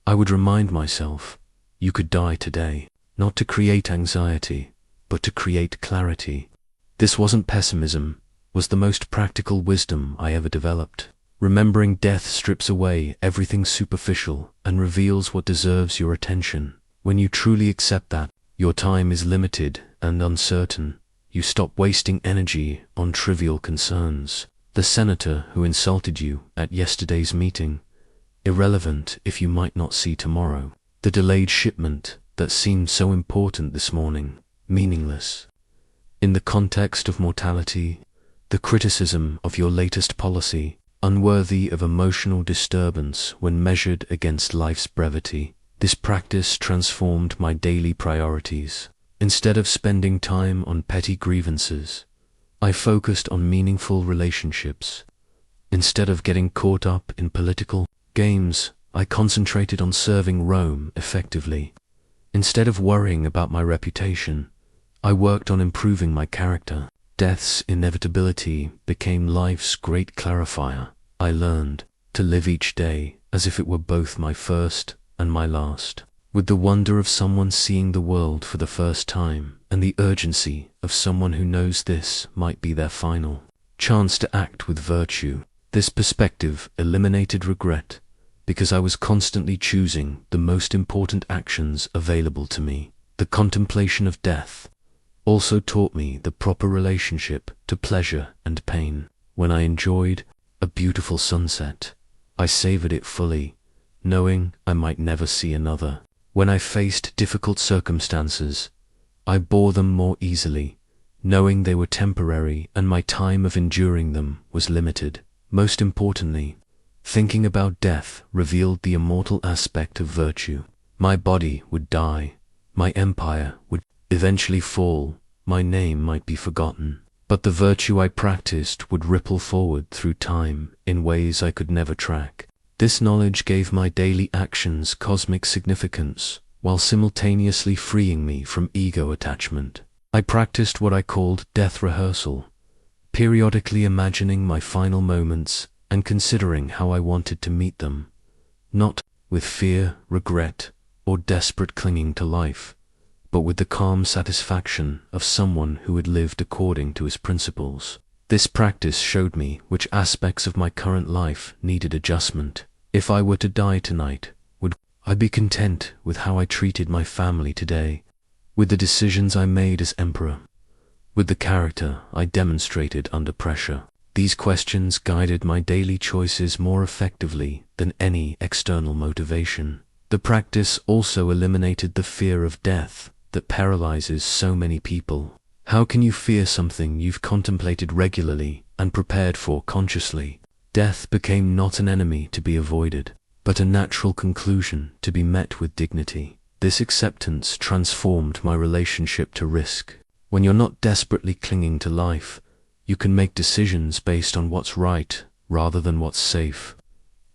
I would remind myself, you could die today, not to create anxiety, but to create clarity. This wasn't pessimism, was the most practical wisdom I ever developed. Remembering death strips away everything superficial and reveals what deserves your attention. When you truly accept that your time is limited and uncertain, you stop wasting energy on trivial concerns. The senator who insulted you at yesterday's meeting, irrelevant if you might not see tomorrow. The delayed shipment that seemed so important this morning, meaningless. In the context of mortality, the criticism of your latest policy, unworthy of emotional disturbance when measured against life's brevity. This practice transformed my daily priorities. Instead of spending time on petty grievances, I focused on meaningful relationships. Instead of getting caught up in political games, I concentrated on serving Rome effectively. Instead of worrying about my reputation, I worked on improving my character. Death's inevitability became life's great clarifier. I learned to live each day as if it were both my first and my last, with the wonder of someone seeing the world for the first time and the urgency of someone who knows this might be their final chance to act with virtue. This perspective eliminated regret because I was constantly choosing the most important actions available to me. The contemplation of death also taught me the proper relationship to pleasure and pain. When I enjoyed a beautiful sunset, I savored it fully, knowing I might never see another. When I faced difficult circumstances, I bore them more easily, knowing they were temporary and my time of enduring them was limited. Most importantly, thinking about death revealed the immortal aspect of virtue. My body would die, my empire would eventually fall, my name might be forgotten, but the virtue I practiced would ripple forward through time in ways I could never track. This knowledge gave my daily actions cosmic significance, while simultaneously freeing me from ego attachment. I practiced what I called death rehearsal, periodically imagining my final moments and considering how I wanted to meet them, not with fear, regret, or desperate clinging to life, but with the calm satisfaction of someone who had lived according to his principles. This practice showed me which aspects of my current life needed adjustment. If I were to die tonight, would I be content with how I treated my family today, with the decisions I made as emperor, with the character I demonstrated under pressure? These questions guided my daily choices more effectively than any external motivation. The The practice also eliminated the fear of death that paralyzes so many people. How can you fear something you've contemplated regularly and prepared for consciously? Death became not an enemy to be avoided, but a natural conclusion to be met with dignity. This acceptance transformed my relationship to risk. When you're not desperately clinging to life, you can make decisions based on what's right rather than what's safe.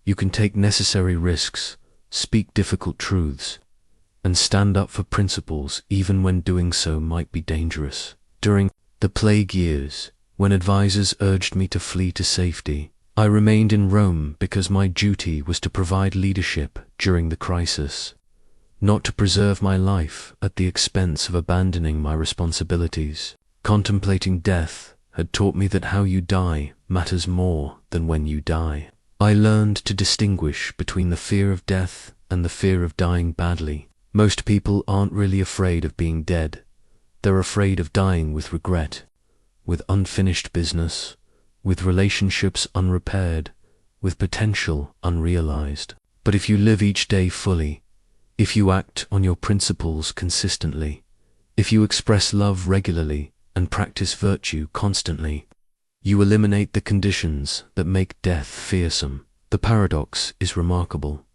You can take necessary risks, speak difficult truths, and stand up for principles even when doing so might be dangerous. During the plague years, when advisors urged me to flee to safety, I remained in Rome because my duty was to provide leadership during the crisis, not to preserve my life at the expense of abandoning my responsibilities. Contemplating death had taught me that how you die matters more than when you die. I learned to distinguish between the fear of death and the fear of dying badly. Most people aren't really afraid of being dead. They're afraid of dying with regret, with unfinished business, with relationships unrepaired, with potential unrealized. But if you live each day fully, if you act on your principles consistently, if you express love regularly and practice virtue constantly, you eliminate the conditions that make death fearsome. The paradox is remarkable.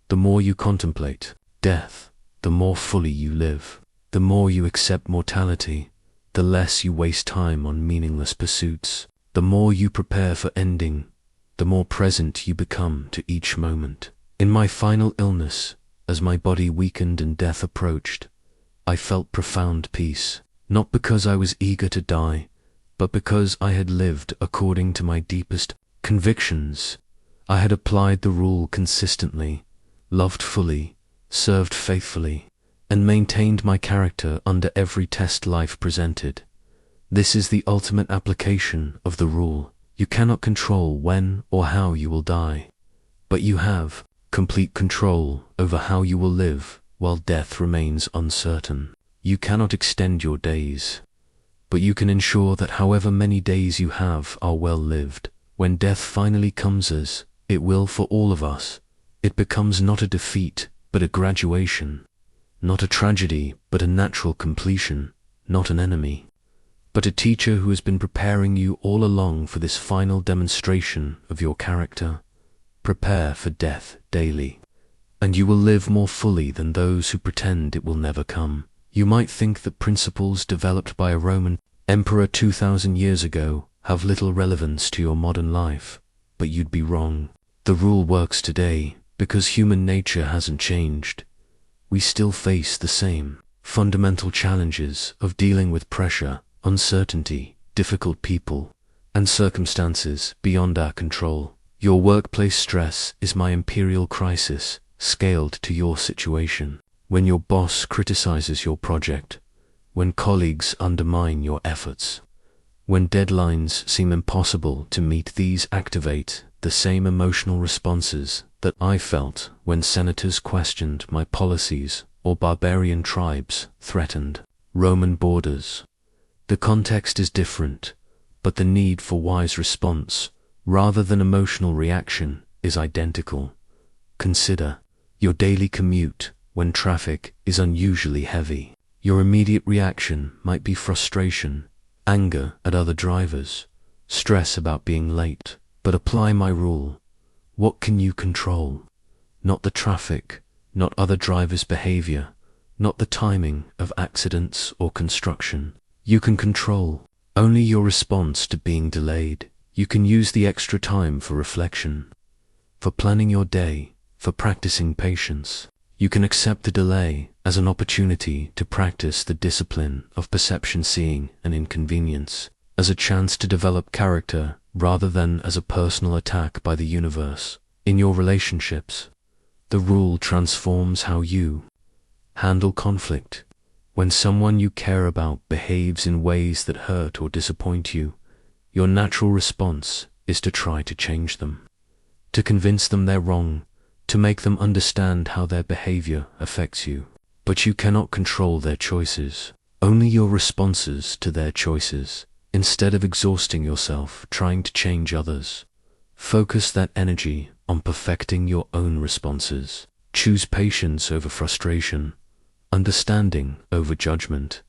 The more you contemplate death, the more fully you live. The more you accept mortality, the less you waste time on meaningless pursuits. The more you prepare for ending, the more present you become to each moment. In my final illness, as my body weakened and death approached, I felt profound peace, not because I was eager to die, but because I had lived according to my deepest convictions. I had applied the rule consistently, loved fully, served faithfully, and maintained my character under every test life presented. This is the ultimate application of the rule. You cannot control when or how you will die, but you have complete control over how you will live while death remains uncertain. You cannot extend your days, but you can ensure that however many days you have are well lived. When death finally comes, as it will for all of us, it becomes not a defeat, but a graduation, not a tragedy, but a natural completion, not an enemy, but a teacher who has been preparing you all along for this final demonstration of your character. Prepare for death daily, and you will live more fully than those who pretend it will never come. You might think that principles developed by a Roman emperor 2,000 years ago have little relevance to your modern life, but you'd be wrong. The rule works today because human nature hasn't changed. We still face the same fundamental challenges of dealing with pressure, uncertainty, difficult people, and circumstances beyond our control. Your workplace stress is my imperial crisis, scaled to your situation. When your boss criticizes your project, when colleagues undermine your efforts, when deadlines seem impossible to meet, these activate the same emotional responses that I felt when senators questioned my policies or barbarian tribes threatened Roman borders. The context is different, but the need for wise response, rather than emotional reaction, is identical. Consider your daily commute when traffic is unusually heavy. Your immediate reaction might be frustration, anger at other drivers, stress about being late. But apply my rule. What can you control? Not the traffic, not other drivers' behavior, not the timing of accidents or construction. You can control only your response to being delayed. You can use the extra time for reflection, for planning your day, for practicing patience. You can accept the delay as an opportunity to practice the discipline of perception, seeing an inconvenience as a chance to develop character rather than as a personal attack by the universe. In your relationships, the rule transforms how you handle conflict. When someone you care about behaves in ways that hurt or disappoint you, your natural response is to try to change them, to convince them they're wrong, to make them understand how their behavior affects you. But you cannot control their choices, only your responses to their choices. Instead of exhausting yourself trying to change others, focus that energy on perfecting your own responses. Choose patience over frustration, understanding over judgment,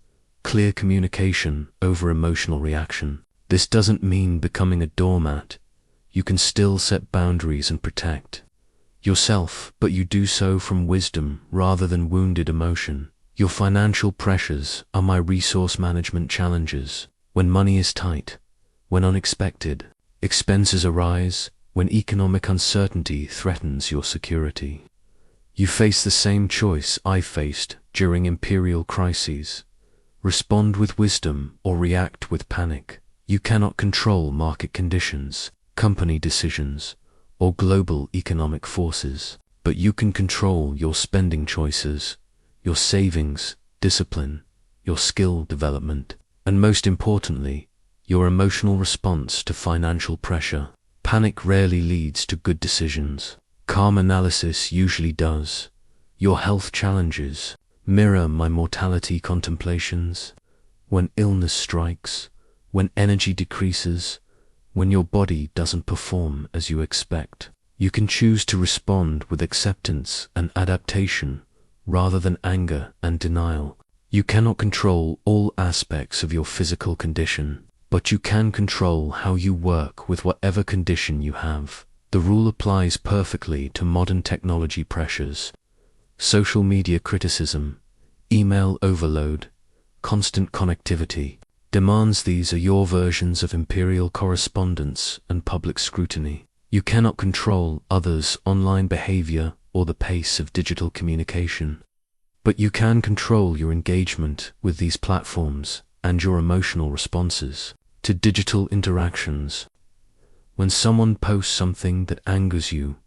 clear communication over emotional reaction. This doesn't mean becoming a doormat. You can still set boundaries and protect yourself, but you do so from wisdom rather than wounded emotion. Your financial pressures are my resource management challenges. When money is tight, when unexpected expenses arise, when economic uncertainty threatens your security, you face the same choice I faced during imperial crises. Respond with wisdom or react with panic. You cannot control market conditions, company decisions, or global economic forces, but you can control your spending choices, your savings, discipline, your skill development, and most importantly, your emotional response to financial pressure. Panic rarely leads to good decisions. Calm analysis usually does. Your health challenges mirror my mortality contemplations. When illness strikes, when energy decreases, when your body doesn't perform as you expect, you can choose to respond with acceptance and adaptation rather than anger and denial. You cannot control all aspects of your physical condition, but you can control how you work with whatever condition you have. The rule applies perfectly to modern technology pressures, social media criticism, email overload, constant connectivity. Demands these are your versions of imperial correspondence and public scrutiny. You cannot control others' online behavior or the pace of digital communication, but you can control your engagement with these platforms and your emotional responses to digital interactions. When someone posts something that angers you,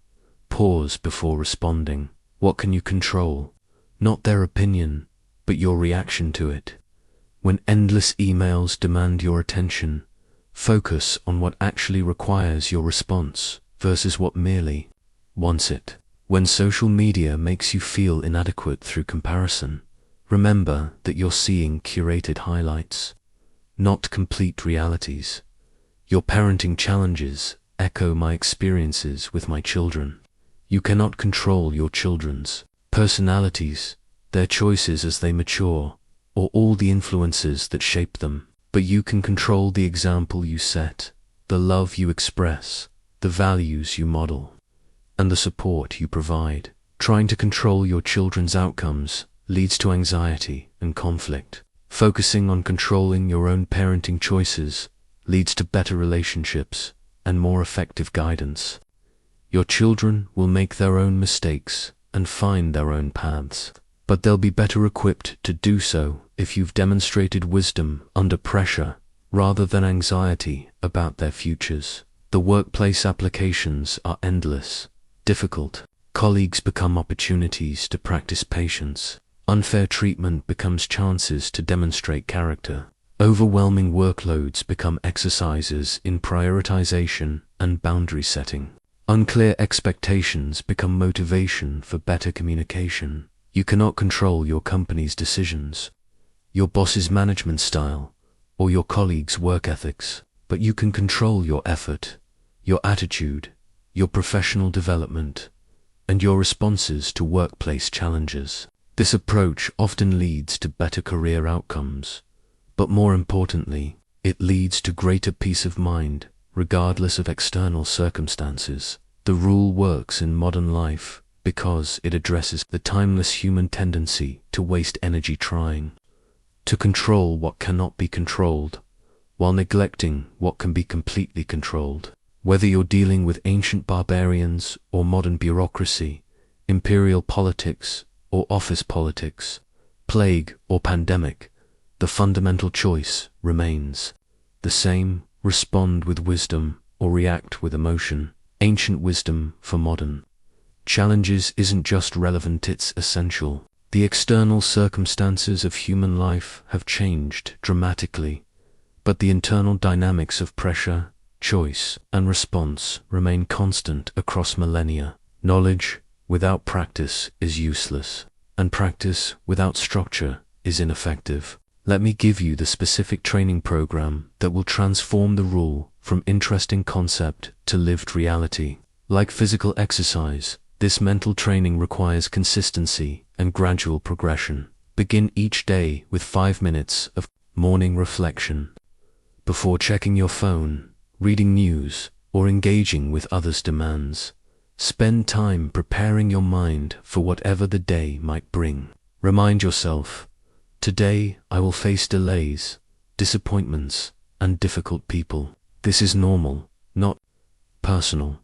pause before responding. What can you control? Not their opinion, but your reaction to it. When endless emails demand your attention, focus on what actually requires your response versus what merely wants it. When social media makes you feel inadequate through comparison, remember that you're seeing curated highlights, not complete realities. Your parenting challenges echo my experiences with my children. You cannot control your children's personalities, their choices as they mature, or all the influences that shape them, but you can control the example you set, the love you express, the values you model, and the support you provide. Trying to control your children's outcomes leads to anxiety and conflict. Focusing on controlling your own parenting choices leads to better relationships and more effective guidance. Your children will make their own mistakes and find their own paths, but they'll be better equipped to do so if you've demonstrated wisdom under pressure rather than anxiety about their futures. The workplace applications are endless, difficult. Colleagues become opportunities to practice patience. Unfair treatment becomes chances to demonstrate character. Overwhelming workloads become exercises in prioritization and boundary setting. Unclear expectations become motivation for better communication. You cannot control your company's decisions, your boss's management style, or your colleagues' work ethics, but you can control your effort, your attitude, your professional development, and your responses to workplace challenges. This approach often leads to better career outcomes, but more importantly, it leads to greater peace of mind, regardless of external circumstances. The rule works in modern life because it addresses the timeless human tendency to waste energy trying to control what cannot be controlled, while neglecting what can be completely controlled. Whether you're dealing with ancient barbarians or modern bureaucracy, imperial politics or office politics, plague or pandemic, the fundamental choice remains the same: respond with wisdom or react with emotion. Ancient wisdom for modern challenges isn't just relevant, it's essential. The external circumstances of human life have changed dramatically, but the internal dynamics of pressure, choice, and response remain constant across millennia. Knowledge without practice is useless, and practice without structure is ineffective. Let me give you the specific training program that will transform the rule from interesting concept to lived reality. Like physical exercise, This mental training requires consistency and gradual progression. Begin each day with 5 minutes of morning reflection. Before checking your phone, reading news, or engaging with others' demands, spend time preparing your mind for whatever the day might bring. Remind yourself, today I will face delays, disappointments, and difficult people. This is normal, not personal.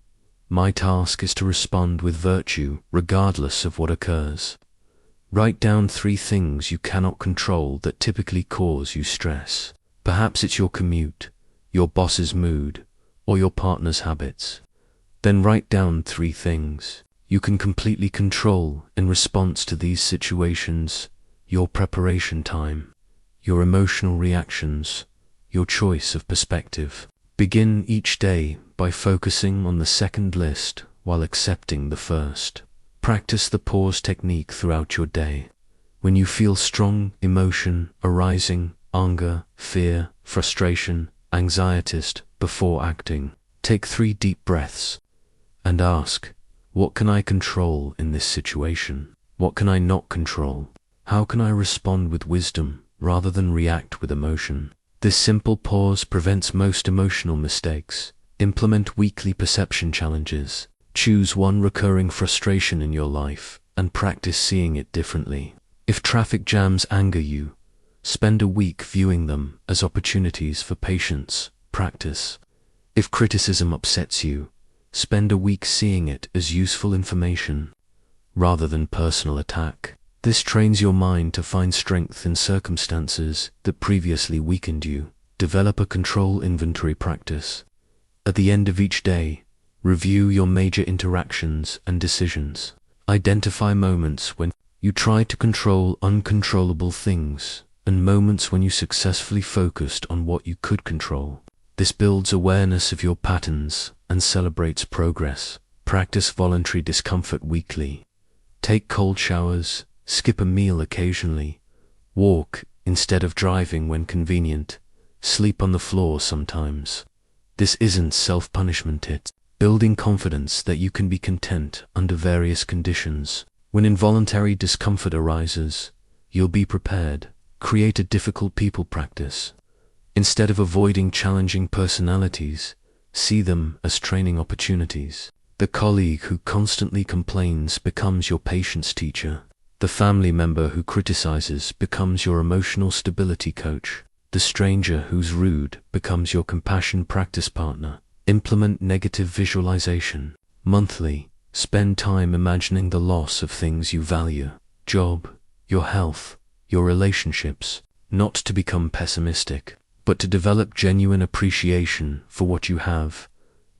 My task is to respond with virtue regardless of what occurs. Write down 3 things you cannot control that typically cause you stress. Perhaps it's your commute, your boss's mood, or your partner's habits. Then write down 3 things you can completely control in response to these situations: your preparation time, your emotional reactions, your choice of perspective. Begin each day by focusing on the second list while accepting the first. Practice the pause technique throughout your day. When you feel strong emotion arising, anger, fear, frustration, anxiety, before acting, take 3 deep breaths and ask, what can I control in this situation? What can I not control? How can I respond with wisdom rather than react with emotion? This simple pause prevents most emotional mistakes. Implement weekly perception challenges. Choose one recurring frustration in your life and practice seeing it differently. If traffic jams anger you, spend a week viewing them as opportunities for patience, practice. If criticism upsets you, spend a week seeing it as useful information rather than personal attack. This trains your mind to find strength in circumstances that previously weakened you. Develop a control inventory practice. At the end of each day, review your major interactions and decisions. Identify moments when you tried to control uncontrollable things and moments when you successfully focused on what you could control. This builds awareness of your patterns and celebrates progress. Practice voluntary discomfort weekly. Take cold showers, skip a meal occasionally, walk instead of driving when convenient, sleep on the floor sometimes. This isn't self-punishment, it's building confidence that you can be content under various conditions. When involuntary discomfort arises, you'll be prepared. Create a difficult people practice. Instead of avoiding challenging personalities, see them as training opportunities. The colleague who constantly complains becomes your patience teacher. The family member who criticizes becomes your emotional stability coach. The stranger who's rude becomes your compassion practice partner. Implement negative visualization. Monthly, spend time imagining the loss of things you value. Job, your health, your relationships. Not to become pessimistic, but to develop genuine appreciation for what you have,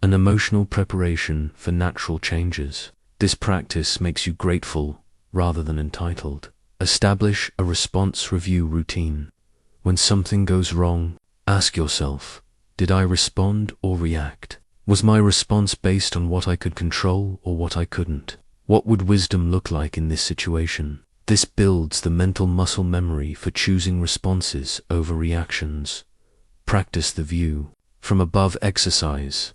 an emotional preparation for natural changes. This practice makes you grateful rather than entitled. Establish a response review routine. When something goes wrong, ask yourself, did I respond or react? Was my response based on what I could control or what I couldn't? What would wisdom look like in this situation? This builds the mental muscle memory for choosing responses over reactions. Practice the view from above exercise.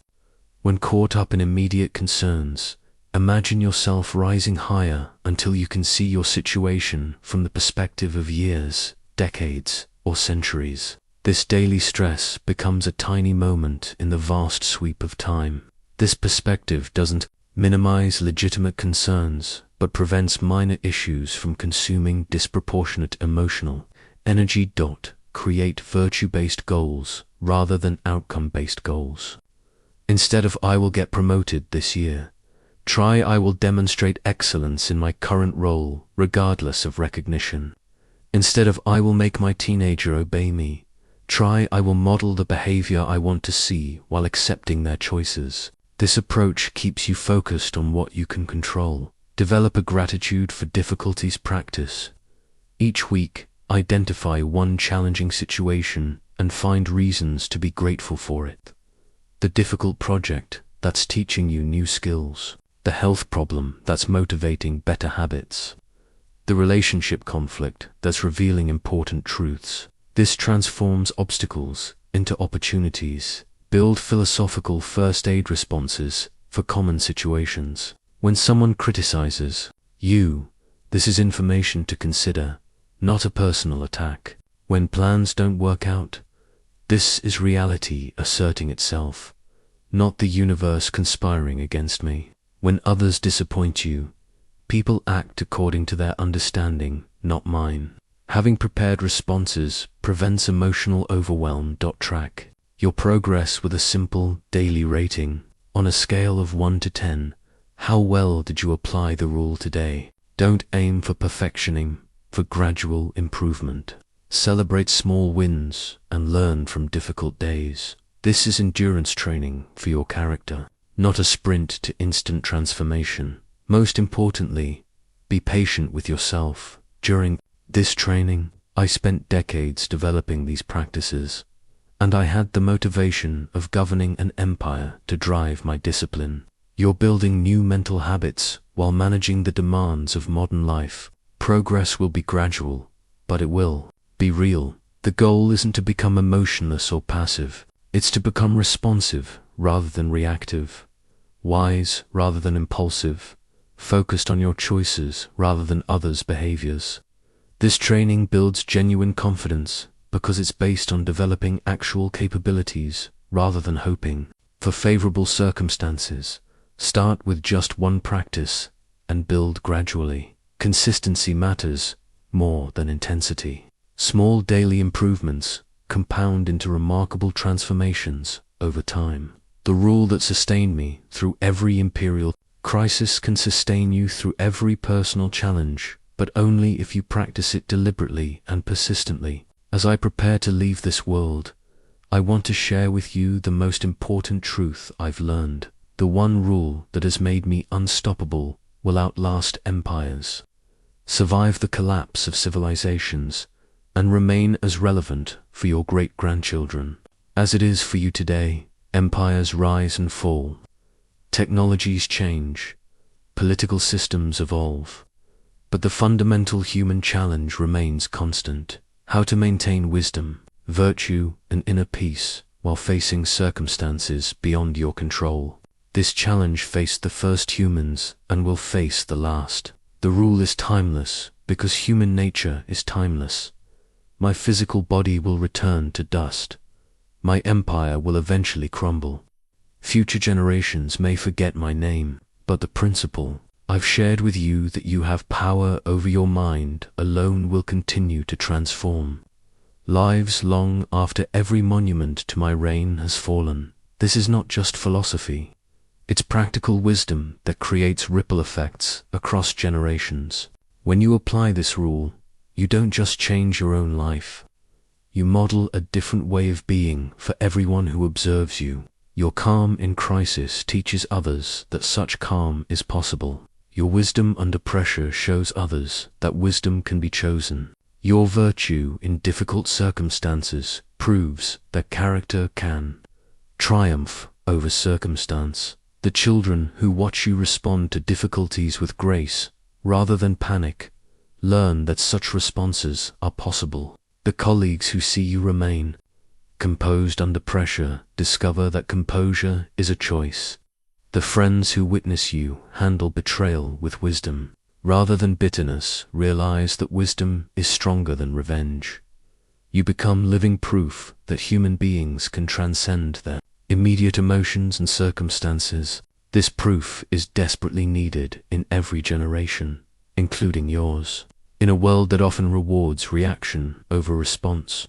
When caught up in immediate concerns, imagine yourself rising higher until you can see your situation from the perspective of years, decades, or centuries. This daily stress becomes a tiny moment in the vast sweep of time. This perspective doesn't minimize legitimate concerns, but prevents minor issues from consuming disproportionate emotional energy. Create virtue-based goals rather than outcome-based goals. Instead of I will get promoted this year, try I will demonstrate excellence in my current role regardless of recognition. Instead of I will make my teenager obey me, try I will model the behavior I want to see while accepting their choices. This approach keeps you focused on what you can control. Develop a gratitude for difficulties practice. Each week, identify one challenging situation and find reasons to be grateful for it. The difficult project that's teaching you new skills. The health problem that's motivating better habits. The relationship conflict that's revealing important truths. This transforms obstacles into opportunities. Build philosophical first aid responses for common situations. When someone criticizes you, this is information to consider, not a personal attack. When plans don't work out, this is reality asserting itself, not the universe conspiring against me. When others disappoint you, people act according to their understanding, not mine. Having prepared responses prevents emotional overwhelm. Track your progress with a simple daily rating. On a scale of 1 to 10, how well did you apply the rule today? Don't aim for perfection, for gradual improvement. Celebrate small wins and learn from difficult days. This is endurance training for your character, not a sprint to instant transformation. Most importantly, be patient with yourself. During this training, I spent decades developing these practices, and I had the motivation of governing an empire to drive my discipline. You're building new mental habits while managing the demands of modern life. Progress will be gradual, but it will be real. The goal isn't to become emotionless or passive. It's to become responsive rather than reactive, wise rather than impulsive, focused on your choices rather than others' behaviors. This training builds genuine confidence because it's based on developing actual capabilities rather than hoping for favorable circumstances. Start with just one practice and build gradually. Consistency matters more than intensity. Small daily improvements compound into remarkable transformations over time. The rule that sustained me through every imperial crisis can sustain you through every personal challenge, but only if you practice it deliberately and persistently. As I prepare to leave this world, I want to share with you the most important truth I've learned. The one rule that has made me unstoppable will outlast empires, survive the collapse of civilizations, and remain as relevant for your great-grandchildren as it is for you today. Empires rise and fall, technologies change, political systems evolve, but the fundamental human challenge remains constant: how to maintain wisdom, virtue, and inner peace while facing circumstances beyond your control. This challenge faced the first humans and will face the last. The rule is timeless because human nature is timeless. My physical body will return to dust. My empire will eventually crumble. Future generations may forget my name, but the principle I've shared with you, that you have power over your mind alone, will continue to transform lives long after every monument to my reign has fallen. This is not just philosophy. It's practical wisdom that creates ripple effects across generations. When you apply this rule, you don't just change your own life. You model a different way of being for everyone who observes you. Your calm in crisis teaches others that such calm is possible. Your wisdom under pressure shows others that wisdom can be chosen. Your virtue in difficult circumstances proves that character can triumph over circumstance. The children who watch you respond to difficulties with grace rather than panic learn that such responses are possible. The colleagues who see you remain composed under pressure discover that composure is a choice. The friends who witness you handle betrayal with wisdom rather than bitterness realize that wisdom is stronger than revenge. You become living proof that human beings can transcend their immediate emotions and circumstances. This proof is desperately needed in every generation, including yours. In a world that often rewards reaction over response,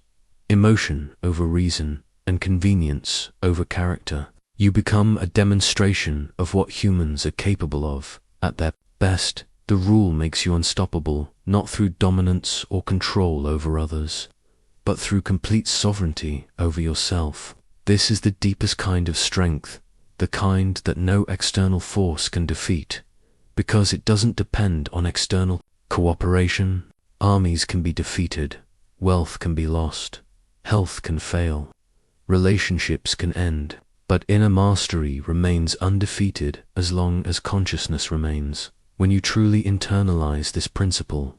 emotion over reason, and convenience over character, you become a demonstration of what humans are capable of. At their best, the rule makes you unstoppable, not through dominance or control over others, but through complete sovereignty over yourself. This is the deepest kind of strength, the kind that no external force can defeat, because it doesn't depend on external cooperation. Armies can be defeated, wealth can be lost, health can fail, relationships can end, but inner mastery remains undefeated as long as consciousness remains. When you truly internalize this principle,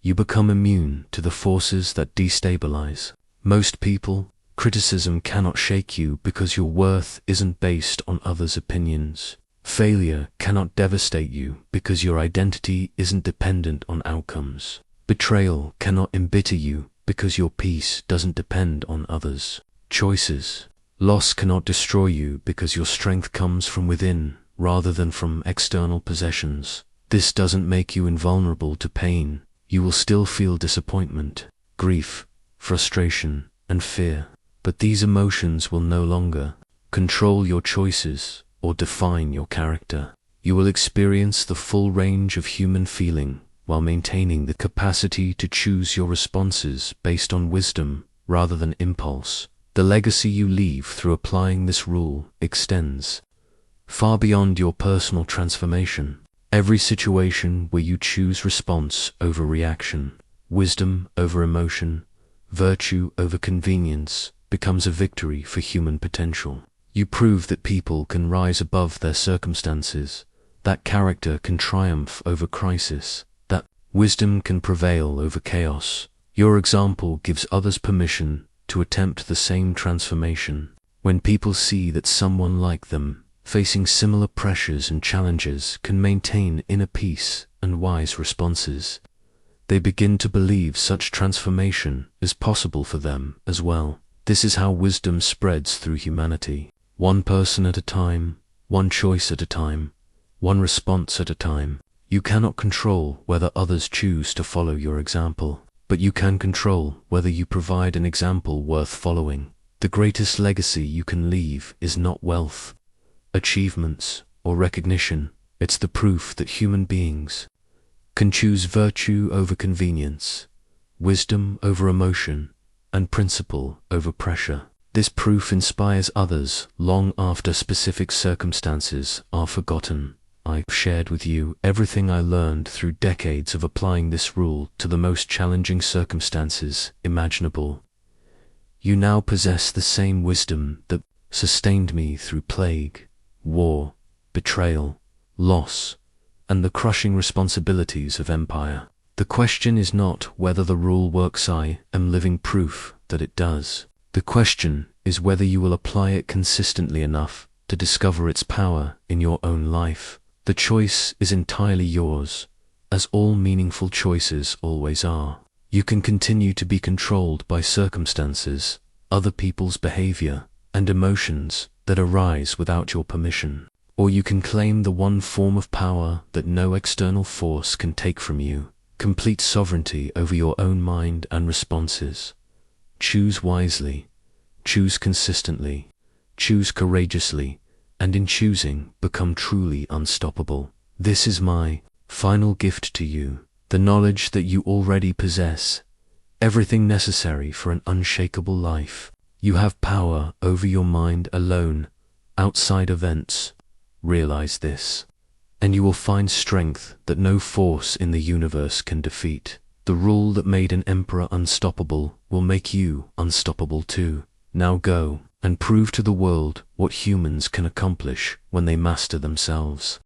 you become immune to the forces that destabilize most people. Criticism cannot shake you because your worth isn't based on others' opinions. Failure cannot devastate you because your identity isn't dependent on outcomes. Betrayal cannot embitter you because your peace doesn't depend on others' choices. Loss cannot destroy you because your strength comes from within rather than from external possessions. This doesn't make you invulnerable to pain. You will still feel disappointment, grief, frustration, and fear. But these emotions will no longer control your choices or define your character. You will experience the full range of human feeling while maintaining the capacity to choose your responses based on wisdom rather than impulse. The legacy you leave through applying this rule extends far beyond your personal transformation. Every situation where you choose response over reaction, wisdom over emotion, virtue over convenience, becomes a victory for human potential. You prove that people can rise above their circumstances, that character can triumph over crisis, that wisdom can prevail over chaos. Your example gives others permission to attempt the same transformation. When people see that someone like them, facing similar pressures and challenges, can maintain inner peace and wise responses, they begin to believe such transformation is possible for them as well. This is how wisdom spreads through humanity. One person at a time, one choice at a time, one response at a time. You cannot control whether others choose to follow your example, but you can control whether you provide an example worth following. The greatest legacy you can leave is not wealth, achievements, or recognition. It's the proof that human beings can choose virtue over convenience, wisdom over emotion, and principle over pressure. This proof inspires others long after specific circumstances are forgotten. I've shared with you everything I learned through decades of applying this rule to the most challenging circumstances imaginable. You now possess the same wisdom that sustained me through plague, war, betrayal, loss, and the crushing responsibilities of empire. The question is not whether the rule works. I am living proof that it does. The question is whether you will apply it consistently enough to discover its power in your own life. The choice is entirely yours, as all meaningful choices always are. You can continue to be controlled by circumstances, other people's behavior, and emotions that arise without your permission. Or you can claim the one form of power that no external force can take from you, complete sovereignty over your own mind and responses. Choose wisely, choose consistently, choose courageously, and in choosing, become truly unstoppable. This is my final gift to you, the knowledge that you already possess, everything necessary for an unshakable life. You have power over your mind alone, outside events. Realize this, and you will find strength that no force in the universe can defeat. The rule that made an emperor unstoppable will make you unstoppable too. Now go and prove to the world what humans can accomplish when they master themselves.